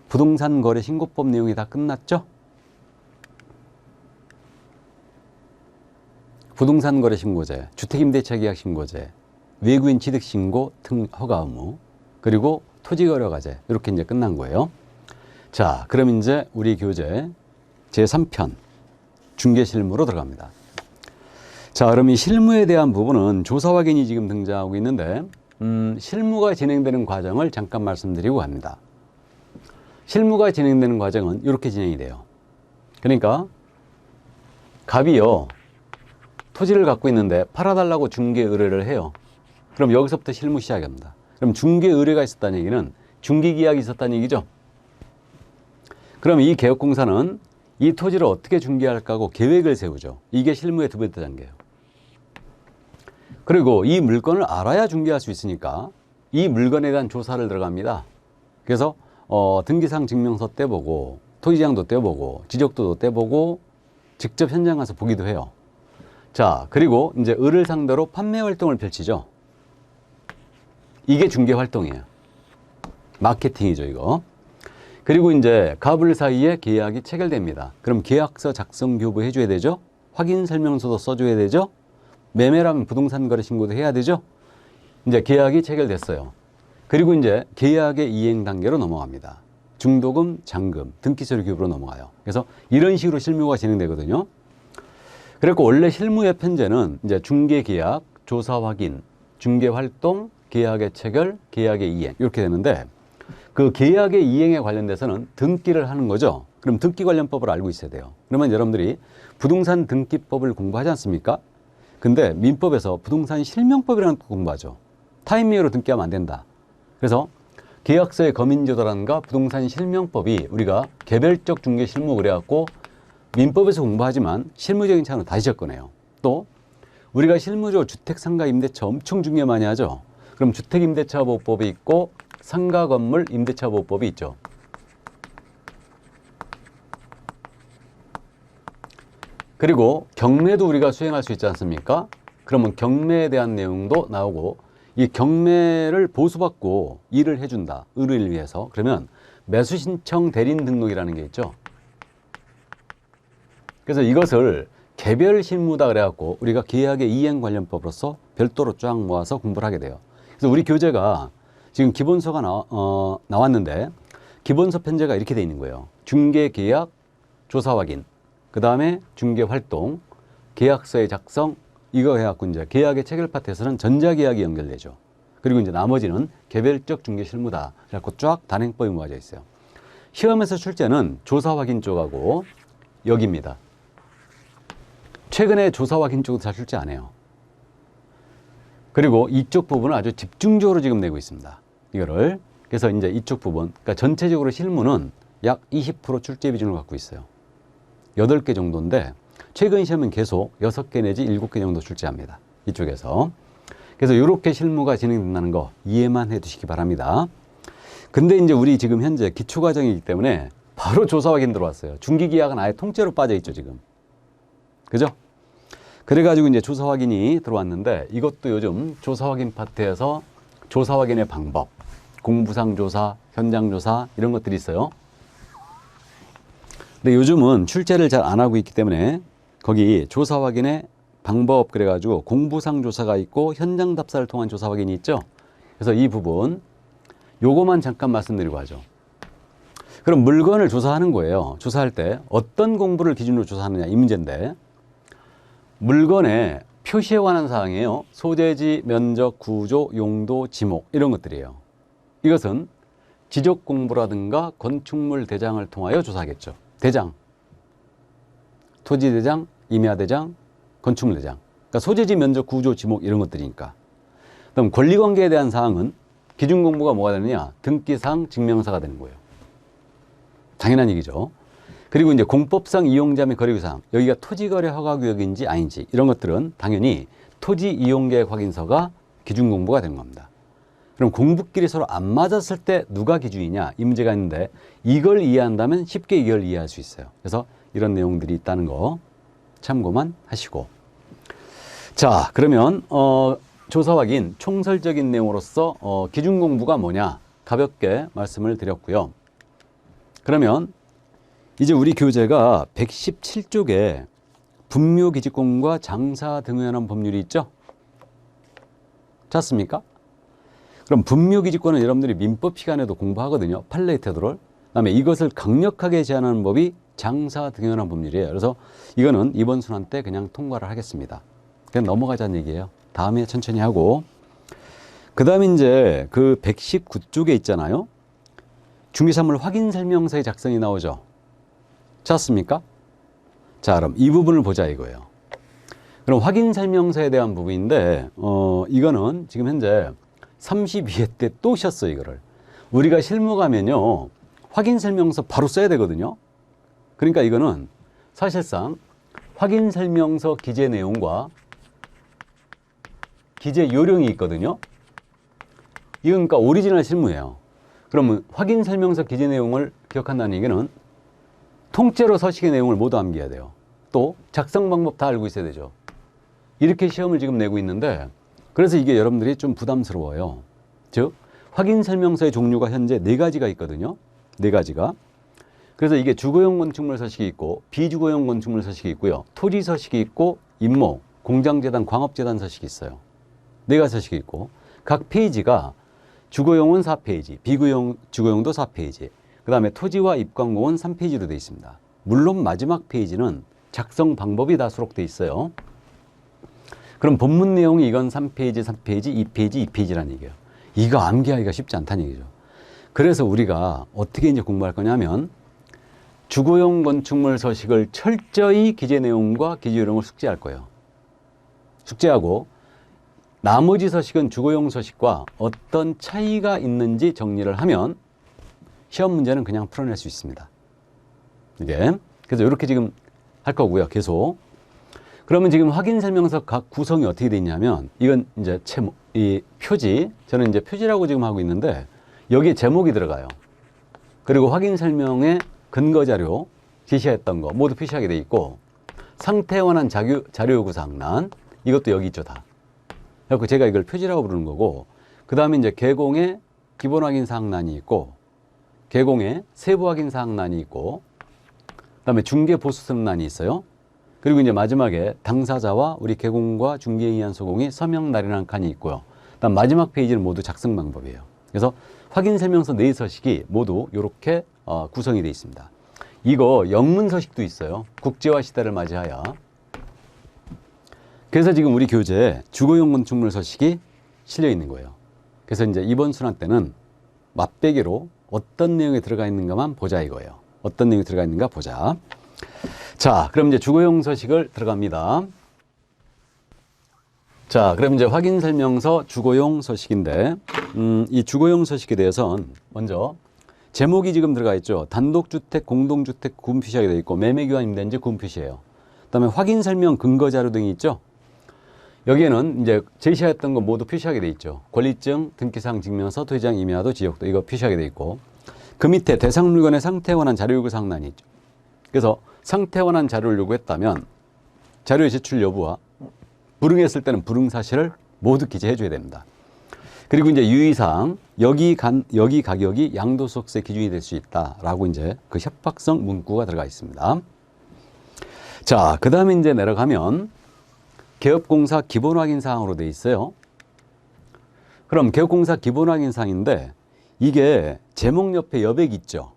부동산거래신고법 내용이 다 끝났죠? 부동산거래신고제, 주택임대차계약신고제, 외국인 취득신고 등 허가 의무, 그리고 토지거래과제, 이렇게 이제 끝난 거예요. 자, 그럼 이제 우리 교재 제3편 중개실무로 들어갑니다. 자, 그럼 이 실무에 대한 부분은 조사 확인이 지금 등장하고 있는데, 실무가 진행되는 과정을 잠깐 말씀드리고 갑니다. 실무가 진행되는 과정은 이렇게 진행이 돼요. 그러니까 갑이요, 토지를 갖고 있는데 팔아달라고 중개 의뢰를 해요. 그럼 여기서부터 실무 시작합니다. 그럼 중개 의뢰가 있었다는 얘기는 중개계약이 있었다는 얘기죠. 그럼 이 개업공사는 이 토지를 어떻게 중개할까 하고 계획을 세우죠. 이게 실무의 두 번째 단계예요. 그리고 이 물건을 알아야 중개할 수 있으니까 이 물건에 대한 조사를 들어갑니다. 그래서 등기상 증명서 떼보고, 토지장도 떼보고, 지적도도 떼보고, 직접 현장 가서 보기도 해요. 자, 그리고 이제 을을 상대로 판매 활동을 펼치죠. 이게 중개 활동이에요. 마케팅이죠, 이거. 그리고 이제 가불 사이에 계약이 체결됩니다. 그럼 계약서 작성 교부 해줘야 되죠. 확인 설명서도 써줘야 되죠. 매매라면 부동산 거래 신고도 해야 되죠. 이제 계약이 체결됐어요. 그리고 이제 계약의 이행 단계로 넘어갑니다. 중도금, 잔금, 등기서류 교부로 넘어가요. 그래서 이런 식으로 실무가 진행되거든요. 그리고 원래 실무의 편제는 이제 중개 계약, 조사 확인, 중개 활동, 계약의 체결, 계약의 이행 이렇게 되는데 그 계약의 이행에 관련돼서는 등기를 하는 거죠. 그럼 등기 관련법을 알고 있어야 돼요. 그러면 여러분들이 부동산 등기법을 공부하지 않습니까? 근데 민법에서 부동산 실명법이라는 거 공부하죠. 타임미어로 등기하면 안 된다. 그래서 계약서의 거민제도라든가 부동산 실명법이 우리가 개별적 중개 실무 그래갖고 민법에서 공부하지만 실무적인 차원으로 다시 접근해요. 또 우리가 실무적으로 주택, 상가, 임대차 엄청 중요 많이 하죠. 그럼 주택임대차 보호법이 있고 상가 건물 임대차 보호법이 있죠. 그리고 경매도 우리가 수행할 수 있지 않습니까? 그러면 경매에 대한 내용도 나오고 이 경매를 보수받고 일을 해준다. 의뢰를 위해서. 그러면 매수신청 대리인 등록이라는 게 있죠. 그래서 이것을 개별 실무다 그래갖고 우리가 계약의 이행 관련법으로서 별도로 쫙 모아서 공부를 하게 돼요. 그래서 우리 교재가 지금 기본서가 나왔는데 기본서 편제가 이렇게 돼 있는 거예요. 중개 계약, 조사 확인, 그 다음에 중개 활동, 계약서의 작성, 이거 해갖고 이제 계약의 체결 파트에서는 전자계약이 연결되죠. 그리고 이제 나머지는 개별적 중개 실무다. 그래갖고 쫙 단행법이 모아져 있어요. 시험에서 출제는 조사 확인 쪽하고 여기입니다. 최근에 조사 확인 쪽도 잘 출제 안 해요. 그리고 이쪽 부분은 아주 집중적으로 지금 내고 있습니다. 이거를. 그래서 이제 이쪽 부분, 그러니까 전체적으로 실무는 약 20% 출제 비중을 갖고 있어요. 8개 정도인데 최근 시험은 계속 6개 내지 7개 정도 출제합니다. 이쪽에서. 그래서 이렇게 실무가 진행된다는 거 이해만 해 두시기 바랍니다. 근데 이제 우리 지금 현재 기초과정이기 때문에 바로 조사 확인 들어왔어요. 중기계약은 아예 통째로 빠져 있죠, 지금. 그죠? 그래가지고 이제 조사 확인이 들어왔는데 이것도 요즘 조사 확인 파트에서 조사 확인의 방법, 공부상 조사, 현장 조사 이런 것들이 있어요. 근데 요즘은 출제를 잘 안 하고 있기 때문에 거기 조사 확인의 방법 그래가지고 공부상 조사가 있고 현장 답사를 통한 조사 확인이 있죠. 그래서 이 부분 요거만 잠깐 말씀드리고 하죠. 그럼 물건을 조사하는 거예요. 조사할 때 어떤 공부를 기준으로 조사하느냐 이 문제인데 물건의 표시에 관한 사항이에요. 소재지, 면적, 구조, 용도, 지목 이런 것들이에요. 이것은 지적 공부라든가 건축물 대장을 통하여 조사하겠죠. 대장, 토지 대장, 임야 대장, 건축물 대장. 그러니까 소재지, 면적, 구조, 지목 이런 것들이니까. 그럼 권리관계에 대한 사항은 기준 공부가 뭐가 되느냐? 등기상, 증명사가 되는 거예요. 당연한 얘기죠. 그리고 이제 공법상 이용자 및 거래규상 여기가 토지거래 허가구역인지 아닌지 이런 것들은 당연히 토지 이용계획 확인서가 기준 공부가 되는 겁니다. 그럼 공부끼리 서로 안 맞았을 때 누가 기준이냐 이 문제가 있는데 이걸 이해한다면 쉽게 이걸 이해할 수 있어요. 그래서 이런 내용들이 있다는 거 참고만 하시고 자 그러면 조사 확인 총설적인 내용으로서 기준 공부가 뭐냐 가볍게 말씀을 드렸고요. 그러면 이제 우리 교재가 117쪽에 분묘기지권과 장사 등에 관한 법률이 있죠? 찾습니까? 그럼 분묘기지권은 여러분들이 민법 시간에도 공부하거든요. 판례 태도를. 그다음에 이것을 강력하게 제한하는 법이 장사 등에 관한 법률이에요. 그래서 이거는 이번 순환 때 그냥 통과를 하겠습니다. 그냥 넘어가자는 얘기예요. 다음에 천천히 하고. 그 다음에 이제 그 119쪽에 있잖아요. 중개사물 확인 설명서의 작성이 나오죠. 찾았습니까? 자, 그럼 이 부분을 보자 이거예요. 그럼 확인 설명서에 대한 부분인데, 이거는 지금 현재 32회 때 또 쉬었어요, 이거를. 우리가 실무 가면요, 확인 설명서 바로 써야 되거든요. 그러니까 이거는 사실상 확인 설명서 기재 내용과 기재 요령이 있거든요. 이건 그러니까 오리지널 실무예요. 그러면 확인 설명서 기재 내용을 기억한다는 얘기는 통째로 서식의 내용을 모두 암기해야 돼요. 또 작성 방법 다 알고 있어야 되죠. 이렇게 시험을 지금 내고 있는데 그래서 이게 여러분들이 좀 부담스러워요. 즉 확인 설명서의 종류가 현재 4가지가 있거든요. 네 가지가. 그래서 이게 주거용 건축물 서식이 있고 비주거용 건축물 서식이 있고요. 토지 서식이 있고 임모, 공장재단, 광업재단 서식이 있어요. 네 가지 서식이 있고 각 페이지가 주거용은 4페이지, 주거용도 4페이지, 그 다음에 토지와 입광공은 3페이지로 되어 있습니다. 물론 마지막 페이지는 작성 방법이 다 수록되어 있어요. 그럼 본문 내용이 이건 3페이지, 3페이지, 2페이지, 2페이지라는 얘기예요. 이거 암기하기가 쉽지 않다는 얘기죠. 그래서 우리가 어떻게 이제 공부할 거냐면 주거용 건축물 서식을 철저히 기재 내용과 기재 요령을 숙지할 거예요. 숙지하고 나머지 서식은 주거용 서식과 어떤 차이가 있는지 정리를 하면 시험 문제는 그냥 풀어낼 수 있습니다. 이게 그래서 이렇게 지금 할 거고요. 계속. 그러면 지금 확인 설명서 각 구성이 어떻게 되어 있냐면 이건 이제 이 표지, 저는 이제 표지라고 지금 하고 있는데 여기에 제목이 들어가요. 그리고 확인 설명에 근거 자료, 제시했던 거 모두 표시하게 돼 있고 상태에 관한 자료 요구 사항란 이것도 여기 있죠 다. 그래서 제가 이걸 표지라고 부르는 거고 그 다음에 이제 개공의 기본 확인 사항란이 있고 개공의 세부 확인 사항란이 있고 그 다음에 중개 보수 선란이 있어요. 그리고 이제 마지막에 당사자와 우리 개공과 중개에 의한 소공이 서명 날인한 칸이 있고요. 그다음 마지막 페이지는 모두 작성 방법이에요. 그래서 확인 설명서 네 서식이 모두 이렇게 구성이 되어 있습니다. 이거 영문 서식도 있어요. 국제화 시대를 맞이하여. 그래서 지금 우리 교재에 주거용 건축물 서식이 실려 있는 거예요. 그래서 이제 이번 순환 때는 맛배기로 어떤 내용이 들어가 있는가만 보자 이거예요. 어떤 내용이 들어가 있는가 보자. 자, 그럼 이제 주거용 서식을 들어갑니다. 자, 그럼 이제 확인 설명서 주거용 서식인데, 이 주거용 서식에 대해서는 먼저 제목이 지금 들어가 있죠. 단독주택, 공동주택 구분 표시하게 되어 있고, 매매교환 임대인지 구분 표시해요. 그 다음에 확인 설명 근거 자료 등이 있죠. 여기에는 이제 제시했던 거 모두 표시하게 되어 있죠. 권리증, 등기사항 증명서, 토지장 임야도 지역도 이거 표시하게 되어 있고, 그 밑에 대상 물건의 상태에 관한 자료 요구 사항란이 있죠. 그래서 상태에 관한 자료를 요구했다면 자료 제출 여부와 불응했을 때는 불응 사실을 모두 기재해 줘야 됩니다. 그리고 이제 유의사항 여기 가격이 양도소득세 기준이 될 수 있다라고 이제 그 협박성 문구가 들어가 있습니다. 자, 그 다음에 이제 내려가면 개업공사 기본 확인 사항으로 돼 있어요. 그럼 개업공사 기본 확인 사항인데 이게 제목 옆에 여백이 있죠.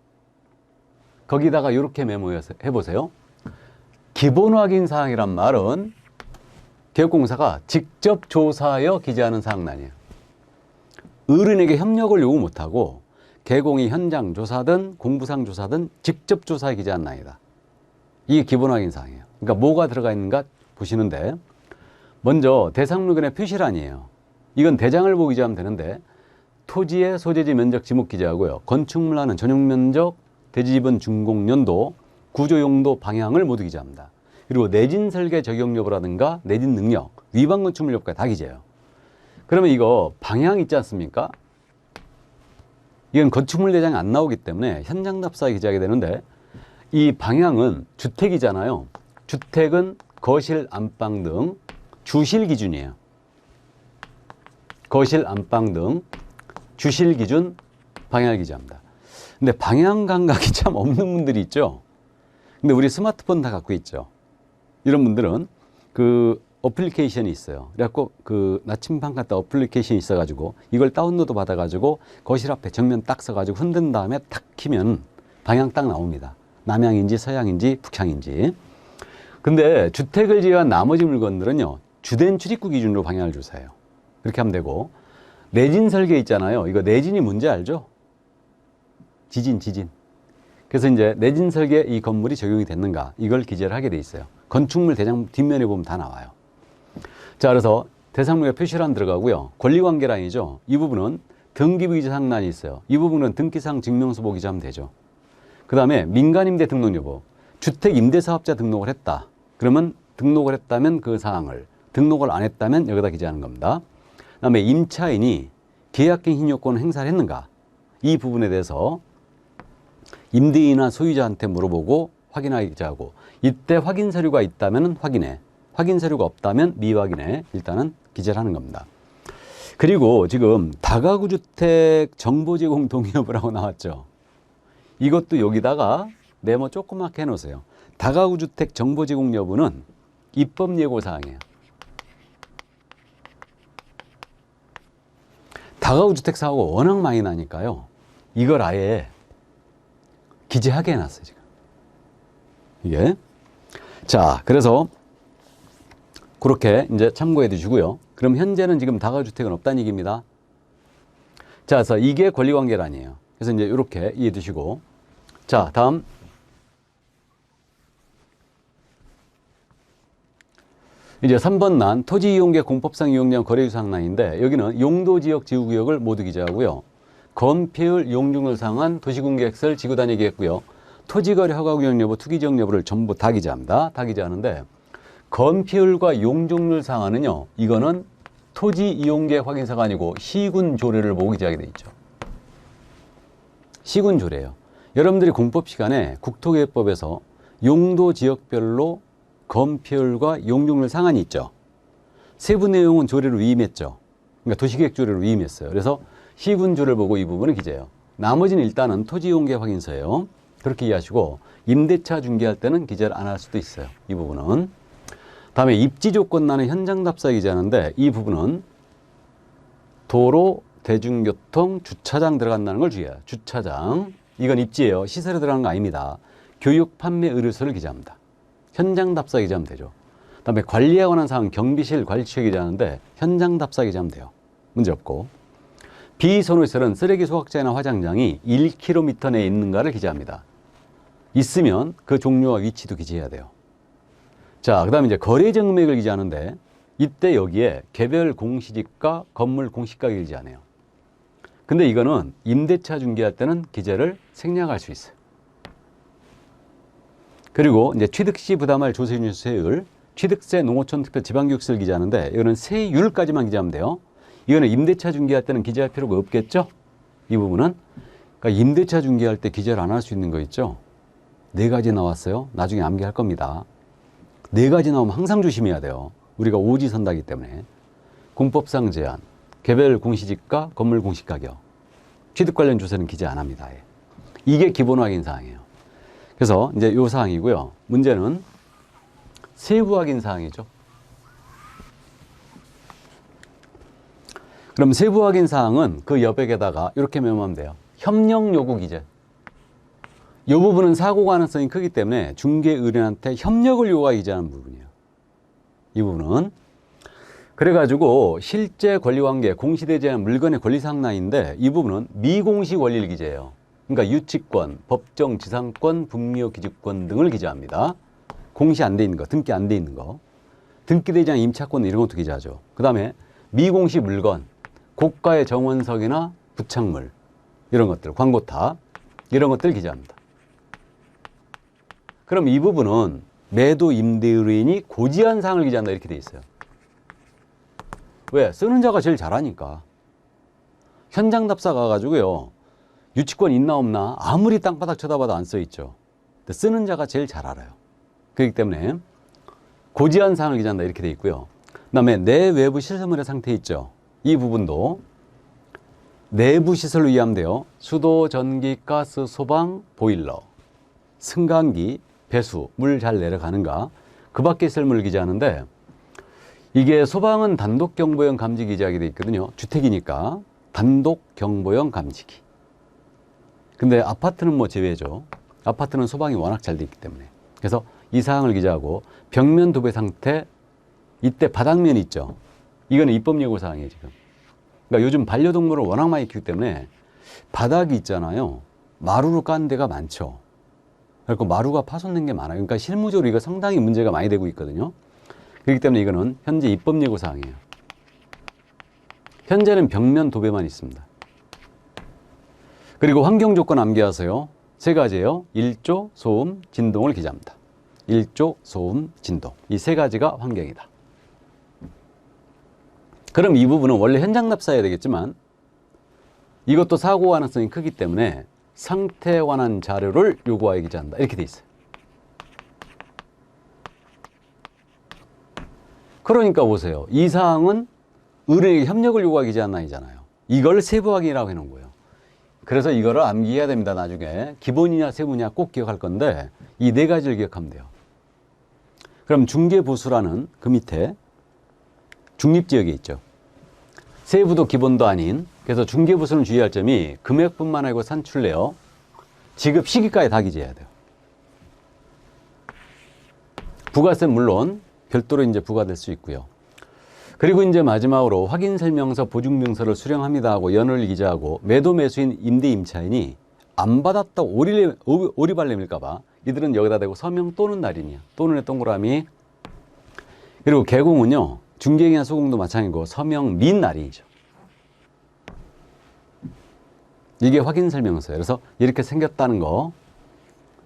거기다가 이렇게 메모해서 해보세요. 기본 확인 사항이란 말은 개업공사가 직접 조사하여 기재하는 사항란이에요. 어른에게 협력을 요구 못하고 개공이 현장 조사든 공부상 조사든 직접 조사에 기재한 란이다. 이게 기본 확인 사항이에요. 그러니까 뭐가 들어가 있는가 보시는데 먼저 대상 물건의 표시란이에요. 이건 대장을 보고 기재하면 되는데 토지의 소재지 면적 지목 기재하고요. 건축물하는 전용 면적, 대지지분 준공 연도, 구조 용도 방향을 모두 기재합니다. 그리고 내진 설계 적용 여부라든가 내진 능력, 위반 건축물 여부까지 다 기재해요. 그러면 이거 방향 있지 않습니까? 이건 건축물 대장이 안 나오기 때문에 현장 답사에 기재하게 되는데 이 방향은 주택이잖아요. 주택은 거실, 안방 등 주실 기준이에요. 거실, 안방 등 주실 기준 방향을 기재합니다. 근데 방향 감각이 참 없는 분들이 있죠. 근데 우리 스마트폰 다 갖고 있죠. 이런 분들은 그 어플리케이션이 있어요. 그래갖고 그 나침반 같은 어플리케이션이 있어가지고 이걸 다운로드 받아가지고 거실 앞에 정면 딱 써가지고 흔든 다음에 탁 키면 방향 딱 나옵니다. 남향인지 서향인지 북향인지. 근데 주택을 제외한 나머지 물건들은요. 주된 출입구 기준으로 방향을 조사해요. 그렇게 하면 되고 내진 설계 있잖아요. 이거 내진이 뭔지 알죠? 지진. 그래서 이제 내진 설계에 이 건물이 적용이 됐는가 이걸 기재를 하게 돼 있어요. 건축물 대장 뒷면에 보면 다 나와요. 자, 그래서 대상물의 표시란 들어가고요. 권리관계란이죠. 이 부분은 등기부기재사항란이 있어요. 이 부분은 등기사항 증명서 보기 하면 되죠. 그 다음에 민간임대 등록 여부. 주택임대사업자 등록을 했다. 그러면 등록을 했다면 그 사항을, 등록을 안 했다면 여기다 기재하는 겁니다. 그 다음에 임차인이 계약갱 신용권을 행사를 했는가. 이 부분에 대해서 임대인이나 소유자한테 물어보고 확인하기 기재하고 이때 확인 서류가 있다면 확인해. 확인 서류가 없다면 미확인해. 일단은 기재를 하는 겁니다. 그리고 지금 다가구 주택 정보 제공 동의 여부라고 나왔죠. 이것도 여기다가 네모 조그맣게 해놓으세요. 다가구 주택 정보 제공 여부는 입법 예고 사항이에요. 다가구 주택 사고가 워낙 많이 나니까요. 이걸 아예 기재하게 해놨어요, 지금. 이게. 자, 그래서 그렇게 이제 참고해 두시고요. 그럼 현재는 지금 다가구 주택은 없다는 얘기입니다. 자, 그래서 이게 권리관계란이에요. 그래서 이제 이렇게 이해해 두시고. 자, 다음. 이제 3번 난 토지 이용계 공법상 이용량 거래유상란인데 여기는 용도지역 지구구역을 모두 기재하고요. 건폐율 용적률 상한 도시공계획설 지구단위 계획구역 토지거래 허가구역 여부 투기지역 여부를 전부 다 기재합니다. 다 기재하는데 건폐율과 용적률 상한은요. 이거는 토지 이용계 확인서가 아니고 시군조례를 보고 기재하게 돼 있죠. 시군조례예요. 여러분들이 공법 시간에 국토계획법에서 용도지역별로 건폐율과 용적률 상한이 있죠. 세부 내용은 조례로 위임했죠. 그러니까 도시계획 조례로 위임했어요. 그래서 시군조례를 보고 이 부분을 기재해요. 나머지는 일단은 토지 이용계 확인서예요. 그렇게 이해하시고 임대차 중개할 때는 기재를 안 할 수도 있어요. 이 부분은. 다음에 입지 조건란은 현장 답사 기재하는데 이 부분은 도로, 대중교통, 주차장 들어간다는 걸 주의해요. 주차장. 이건 입지예요. 시설에 들어가는 거 아닙니다. 교육, 판매, 의료소를 기재합니다. 현장 답사 기재하면 되죠. 그다음에 관리에 관한 사항 경비실 관리처에 기재하는데 현장 답사 기재하면 돼요. 문제 없고. 비선호시설은 쓰레기 소각장이나 화장장이 1km 내에 있는가를 기재합니다. 있으면 그 종류와 위치도 기재해야 돼요. 자, 그다음에 이제 거래정 금액을 기재하는데 이때 여기에 개별 공시지가, 건물 공시가를 기재 안 해요. 근데 이거는 임대차 중개할 때는 기재를 생략할 수 있어요. 그리고 이제 취득시 부담할 조세율 세율, 취득세, 농어촌 특별 지방교육세를 기재하는데 이거는 세율까지만 기재하면 돼요. 이거는 임대차 중개할 때는 기재할 필요가 없겠죠? 이 부분은. 그러니까 임대차 중개할 때 기재를 안 할 수 있는 거 있죠? 4가지 나왔어요. 나중에 암기할 겁니다. 4가지 나오면 항상 조심해야 돼요. 우리가 오지선다기 때문에. 공법상 제한, 개별 공시지가, 건물 공시가격, 취득 관련 조세는 기재 안 합니다. 이게 기본 확인 사항이에요. 그래서 이제 요 사항이고요. 문제는 세부 확인 사항이죠. 그럼 세부 확인 사항은 그 여백에다가 이렇게 메모하면 돼요. 협력 요구 기재. 이 부분은 사고 가능성이 크기 때문에 중개의뢰인한테 협력을 요구하기 기재하는 부분이에요. 이 부분은. 그래가지고 실제 권리관계, 공시되지 않은 물건의 권리상란인데 이 부분은 미공시 권리를 기재해요. 그러니까 유치권, 법정 지상권, 분묘 기지권 등을 기재합니다. 공시 안 돼 있는 거, 등기 안 돼 있는 거. 등기되지 않은 임차권 이런 것도 기재하죠. 그 다음에 미공시 물건, 고가의 정원석이나 부착물 이런 것들, 광고탑 이런 것들 기재합니다. 그럼 이 부분은 매도 임대의뢰인이 고지한 사항을 기재한다 이렇게 돼 있어요. 왜? 쓰는 자가 제일 잘하니까. 현장 답사 가가지고요. 유치권 있나 없나 아무리 땅바닥 쳐다봐도 안 써있죠. 근데 쓰는 자가 제일 잘 알아요. 그렇기 때문에 고지한 사항을 기재한다 이렇게 돼 있고요. 그 다음에 내외부 시설물의 상태 있죠. 이 부분도 내부 시설로 이해하면 돼요. 수도, 전기, 가스, 소방, 보일러, 승강기, 배수, 물 잘 내려가는가. 그 밖의 시설물을 기재하는데 이게 소방은 단독 경보형 감지 기재하게 돼 있거든요. 주택이니까 단독 경보형 감지기. 근데 아파트는 뭐 제외죠. 아파트는 소방이 워낙 잘 돼 있기 때문에. 그래서 이 사항을 기재하고 벽면 도배 상태, 이때 바닥면 있죠. 이거는 입법 예고 사항이에요, 지금. 그러니까 요즘 반려동물을 워낙 많이 키우기 때문에 바닥이 있잖아요. 마루로 깐 데가 많죠. 그리고 마루가 파손된 게 많아요. 그러니까 실무적으로 이거 상당히 문제가 많이 되고 있거든요. 그렇기 때문에 이거는 현재 입법 예고 사항이에요. 현재는 벽면 도배만 있습니다. 그리고 환경 조건 암기하세요. 3가지예요. 일조, 소음, 진동을 기재합니다. 일조, 소음, 진동. 이 3가지가 환경이다. 그럼 이 부분은 원래 현장 답사해야 되겠지만 이것도 사고 가능성이 크기 때문에 상태에 관한 자료를 요구하여 기재한다. 이렇게 돼 있어요. 그러니까 보세요. 이 사항은 의뢰인에게 협력을 요구하기 기재한 낭이잖아요. 이걸 세부 확인이라고 해놓은 거예요. 그래서 이거를 암기해야 됩니다. 나중에 기본이냐 세부냐 꼭 기억할 건데 이 네 가지를 기억하면 돼요. 그럼 중개보수라는 그 밑에 중립지역에 있죠. 세부도 기본도 아닌. 그래서 중개보수는 주의할 점이 금액뿐만 아니고 산출내역, 지급 시기까지 다 기재해야 돼요. 부가세는 물론 별도로 이제 부과될 수 있고요. 그리고 이제 마지막으로 확인설명서, 보증증서를 수령합니다 하고 연을 기재하고 매도 매수인 임대 임차인이 안 받았다고 오리발렘일까봐 이들은 여기다 대고 서명 또는 날인이야. 또는의 동그라미. 그리고 개공은요, 중개행이나 소공도 마찬가지고 서명 민 날인이죠. 이게 확인설명서예요. 그래서 이렇게 생겼다는 거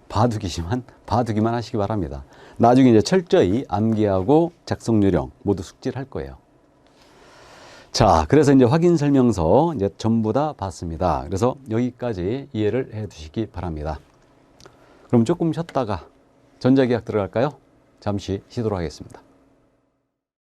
봐두기만 하시기 바랍니다. 나중에 이제 철저히 암기하고 작성 요령 모두 숙지를 할 거예요. 자, 그래서 이제 확인설명서 이제 전부 다 봤습니다. 그래서 여기까지 이해를 해 두시기 바랍니다. 그럼 조금 쉬었다가 전자계약 들어갈까요? 잠시 쉬도록 하겠습니다.